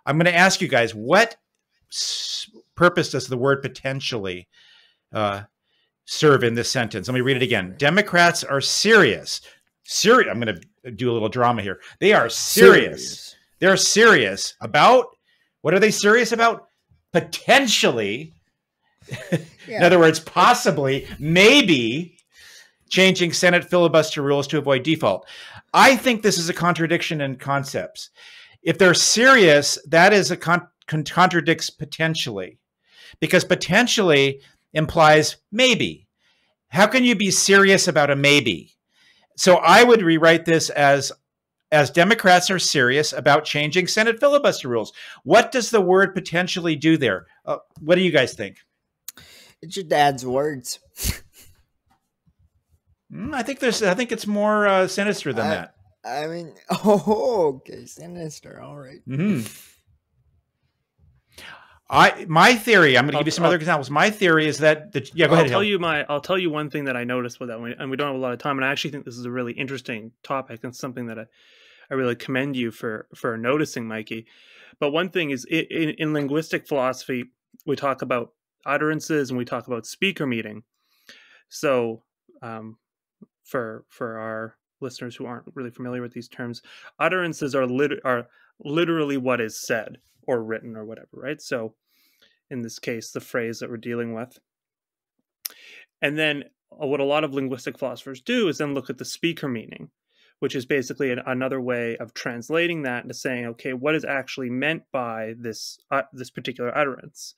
I'm going to ask you guys, what purpose does the word potentially serve in this sentence? Let me read it again. Democrats are serious. I'm going to do a little drama here. They are serious. They're serious about, what are they serious about? Potentially. Yeah. In other words, possibly, maybe, changing Senate filibuster rules to avoid default. I think this is a contradiction in concepts. If they're serious, that is contradicts potentially, because potentially implies maybe. How can you be serious about a maybe? So I would rewrite this as Democrats are serious about changing Senate filibuster rules. What does the word potentially do there? What do you guys think? It just adds words. I think it's more sinister than that. I mean, okay, sinister. All right. Mm-hmm. My theory. I'm going to give you some other examples. My theory is that go ahead. I'll tell you one thing that I noticed with that one, and we don't have a lot of time. And I actually think this is a really interesting topic, and something that I really commend you for noticing, Mikey. But one thing is, in linguistic philosophy, we talk about utterances and we talk about speaker meaning. So, for our listeners who aren't really familiar with these terms, utterances are literally what is said or written or whatever, right? So in this case, the phrase that we're dealing with. And then what a lot of linguistic philosophers do is then look at the speaker meaning, which is basically another way of translating that into saying, okay, what is actually meant by this particular utterance?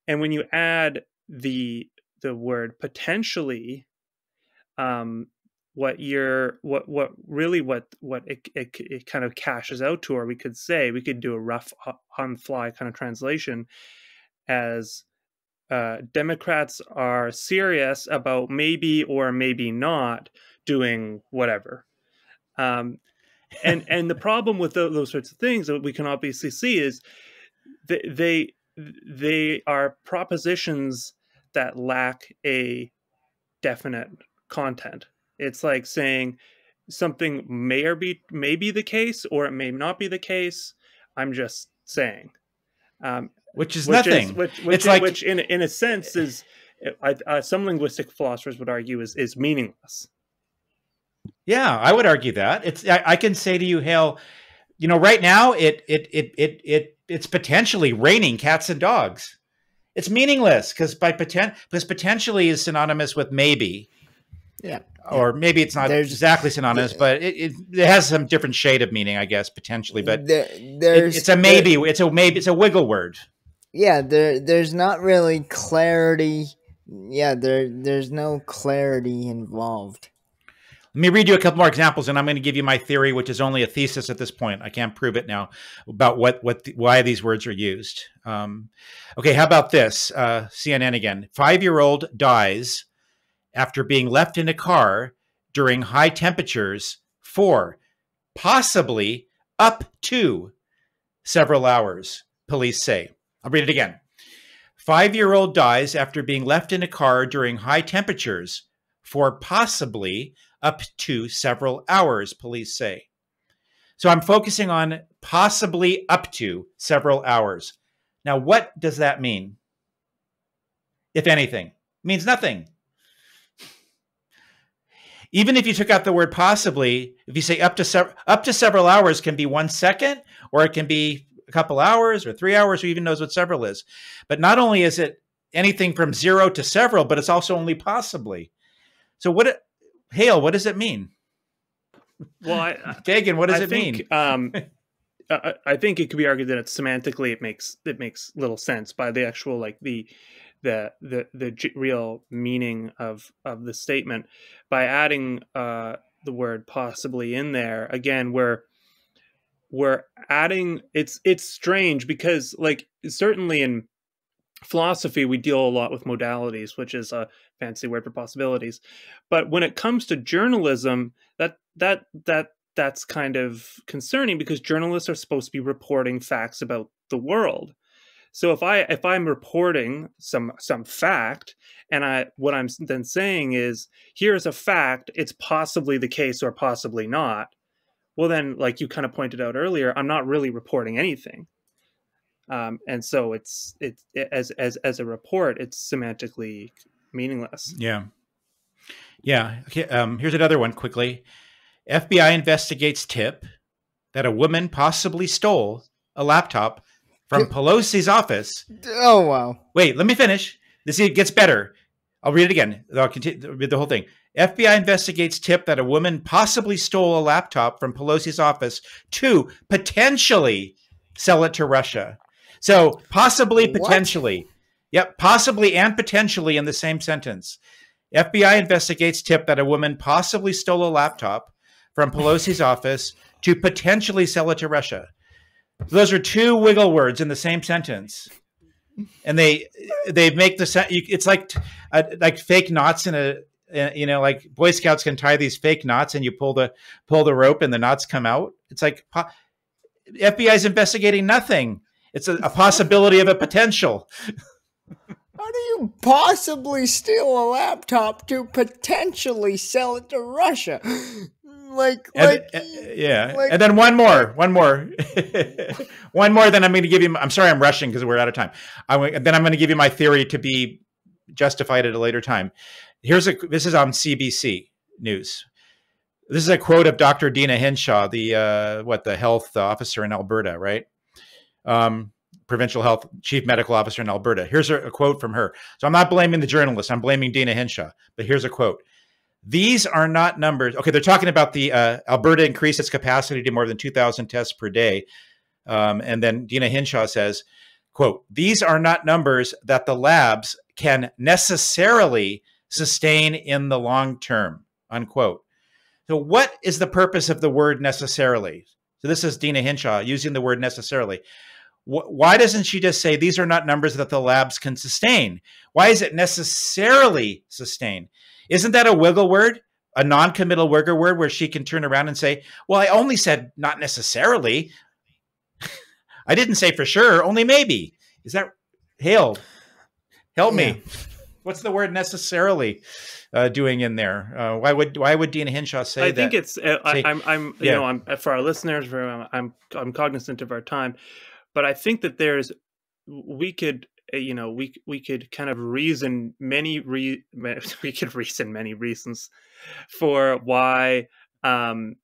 And when you add the word potentially, what it kind of cashes out to, or we could do a rough on the fly kind of translation as Democrats are serious about maybe or maybe not doing whatever. And the problem with those sorts of things that we can obviously see is they are propositions that lack a definite content. It's like saying something may be the case, or it may not be the case. I'm just saying, which is nothing. Which in a sense is, some linguistic philosophers would argue, is meaningless. Yeah, I would argue that. I can say to you, Hale, right now it's potentially raining cats and dogs. It's meaningless because potentially is synonymous with maybe. Yeah. Or maybe it's not There's exactly synonymous, but it has some different shade of meaning, I guess, potentially. But it's a maybe. It's a maybe. It's a wiggle word. Yeah, there's not really clarity. Yeah, there's no clarity involved. Let me read you a couple more examples, and I'm going to give you my theory, which is only a thesis at this point. I can't prove it now about why these words are used. Okay, how about this? CNN again. 5-year-old dies after being left in a car during high temperatures for possibly up to several hours, police say. I'll read it again. 5-year-old dies after being left in a car during high temperatures for possibly up to several hours, police say. So I'm focusing on possibly up to several hours. Now, what does that mean? If anything, it means nothing. Even if you took out the word possibly, if you say up to several hours can be 1 second, or it can be a couple hours or 3 hours, who even knows what several is. But not only is it anything from 0 to several, but it's also only possibly. So Hale, what does it mean? Well, Tagen, what does it mean? I think it could be argued that it's semantically it makes little sense by the actual the real meaning of the statement. By adding the word possibly in there, again, we're adding, it's strange because certainly in philosophy we deal a lot with modalities, which is a fancy word for possibilities, but when it comes to journalism, that's kind of concerning because journalists are supposed to be reporting facts about the world. So if I'm reporting some fact, and what I'm then saying is, here's a fact, it's possibly the case or possibly not. Well, then, like you kind of pointed out earlier, I'm not really reporting anything, and so it's as a report, it's semantically meaningless. Yeah. Okay, here's another one quickly. FBI investigates tip that a woman possibly stole a laptop from Pelosi's office. Oh, wow. Wait, let me finish. It gets better. I'll read it again. I'll read the whole thing. FBI investigates tip that a woman possibly stole a laptop from Pelosi's office to potentially sell it to Russia. So possibly, potentially. Yep, possibly and potentially in the same sentence. FBI investigates tip that a woman possibly stole a laptop from Pelosi's office to potentially sell it to Russia. So those are two wiggle words in the same sentence, and they make it's like fake knots in a like Boy Scouts can tie these fake knots, and you pull the rope and the knots come out. It's like FBI is investigating nothing. It's a possibility of a potential. How do you possibly steal a laptop to potentially sell it to Russia? And then one more. One more, then I'm going to give you, I'm sorry, I'm rushing because we're out of time. Then I'm going to give you my theory to be justified at a later time. This is on CBC News. This is a quote of Dr. Dina Hinshaw, the health officer in Alberta, right? Provincial health chief medical officer in Alberta. Here's a quote from her. So I'm not blaming the journalist. I'm blaming Dina Hinshaw. But here's a quote. These are not numbers. Okay, they're talking about the Alberta increased its capacity to more than 2,000 tests per day. And then Dina Hinshaw says, quote, these are not numbers that the labs can necessarily sustain in the long term, unquote. So what is the purpose of the word necessarily? So this is Dina Hinshaw using the word necessarily. Why doesn't she just say these are not numbers that the labs can sustain? Why is it necessarily sustain? Isn't that a wiggle word, a non-committal wiggle word where she can turn around and say, well, I only said not necessarily. I didn't say for sure, only maybe. Is that Hale? Help me. What's the word necessarily doing in there? Why would Dina Hinshaw say that? I think it's I'm for our listeners, I'm cognizant of our time, but I think that we could kind of reason many reasons for why why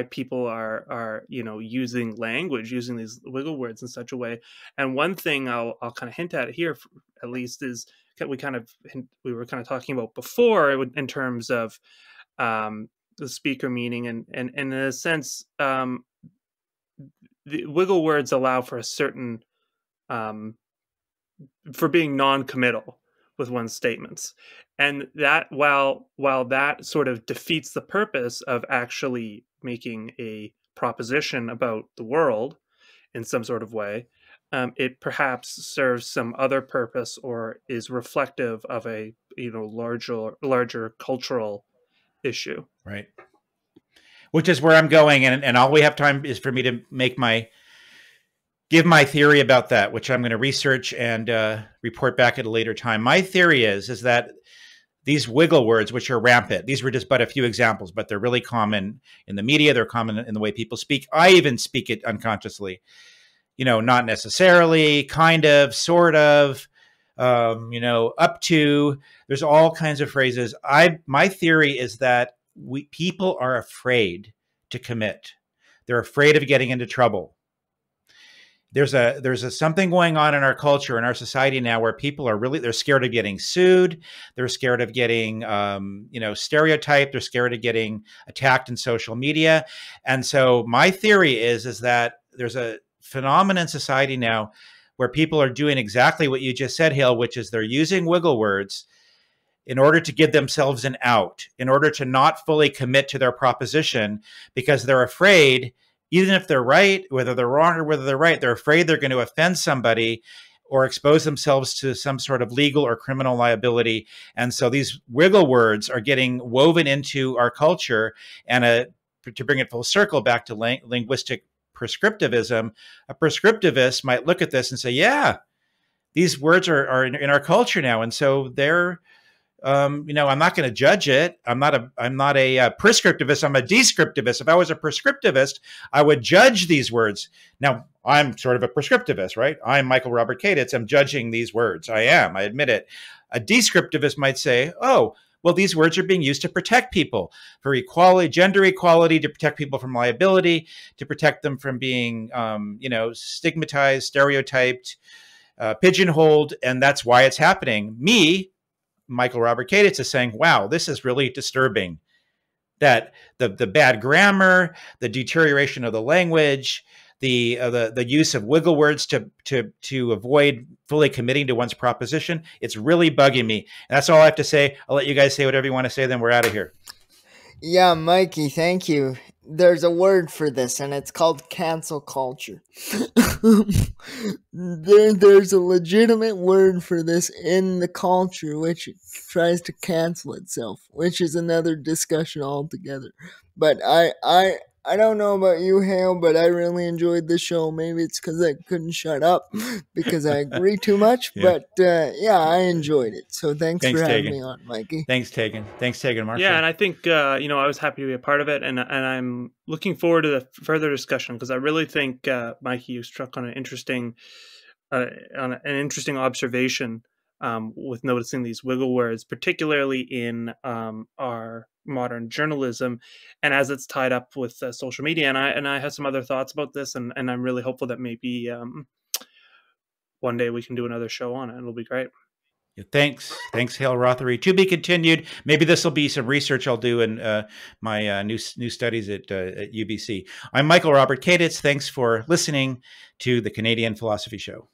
people are using language, using these wiggle words in such a way. And one thing I'll kind of hint at here, at least, is we were kind of talking about before in terms of the speaker meaning, and in a sense, the wiggle words allow for a certain for being non-committal with one's statements, and that while that sort of defeats the purpose of actually making a proposition about the world in some sort of way, it perhaps serves some other purpose or is reflective of a larger cultural issue. Right. Which is where I'm going, and all we have time is for me to give my theory about that, which I'm going to research and report back at a later time. My theory is that these wiggle words, which are rampant, these were just but a few examples, but they're really common in the media. They're common in the way people speak. I even speak it unconsciously, not necessarily, kind of, sort of, up to. There's all kinds of phrases. My theory is that people are afraid to commit. They're afraid of getting into trouble. There's a something going on in our culture, in our society now, where people are they're scared of getting sued. They're scared of getting, stereotyped. They're scared of getting attacked in social media. And so my theory is that there's a phenomenon in society now where people are doing exactly what you just said, Hale, which is they're using wiggle words in order to give themselves an out, in order to not fully commit to their proposition, because they're afraid, even if they're right, whether they're wrong or whether they're right, they're afraid they're going to offend somebody or expose themselves to some sort of legal or criminal liability. And so these wiggle words are getting woven into our culture. And to bring it full circle back to linguistic prescriptivism, a prescriptivist might look at this and say, yeah, these words are in our culture now. And so they're, I'm not going to judge it. I'm not a prescriptivist. I'm a descriptivist. If I was a prescriptivist, I would judge these words. Now, I'm sort of a prescriptivist, right? I'm Michael Robert Caditz. I'm judging these words. I admit it. A descriptivist might say, oh, well, these words are being used to protect people for equality, gender equality, to protect people from liability, to protect them from being, stigmatized, stereotyped, pigeonholed. And that's why it's happening. Michael Robert Caditz is saying, wow, this is really disturbing, that the bad grammar, the deterioration of the language, the use of wiggle words to avoid fully committing to one's proposition, it's really bugging me. And that's all I have to say. I'll let you guys say whatever you want to say, then we're out of here. Yeah, Mikey, thank you. There's a word for this, and it's called cancel culture. There's a legitimate word for this in the culture, which tries to cancel itself, which is another discussion altogether. But I don't know about you, Hale, but I really enjoyed the show. Maybe it's because I couldn't shut up because I agree too much. Yeah. But I enjoyed it. So thanks for having me on, Mikey. Thanks, Tagen. Marshall. Yeah, and I think I was happy to be a part of it, and I'm looking forward to the further discussion, because I really think Mikey, you struck on an interesting observation with noticing these wiggle words, particularly in our modern journalism, and as it's tied up with social media. And I have some other thoughts about this, and I'm really hopeful that maybe one day we can do another show on it. It'll be great. Yeah, thanks, Hale, Rothery. To be continued. Maybe this will be some research I'll do in my new studies at UBC. I'm Michael Robert Caditz. Thanks for listening to the Canadian Philosophy Show.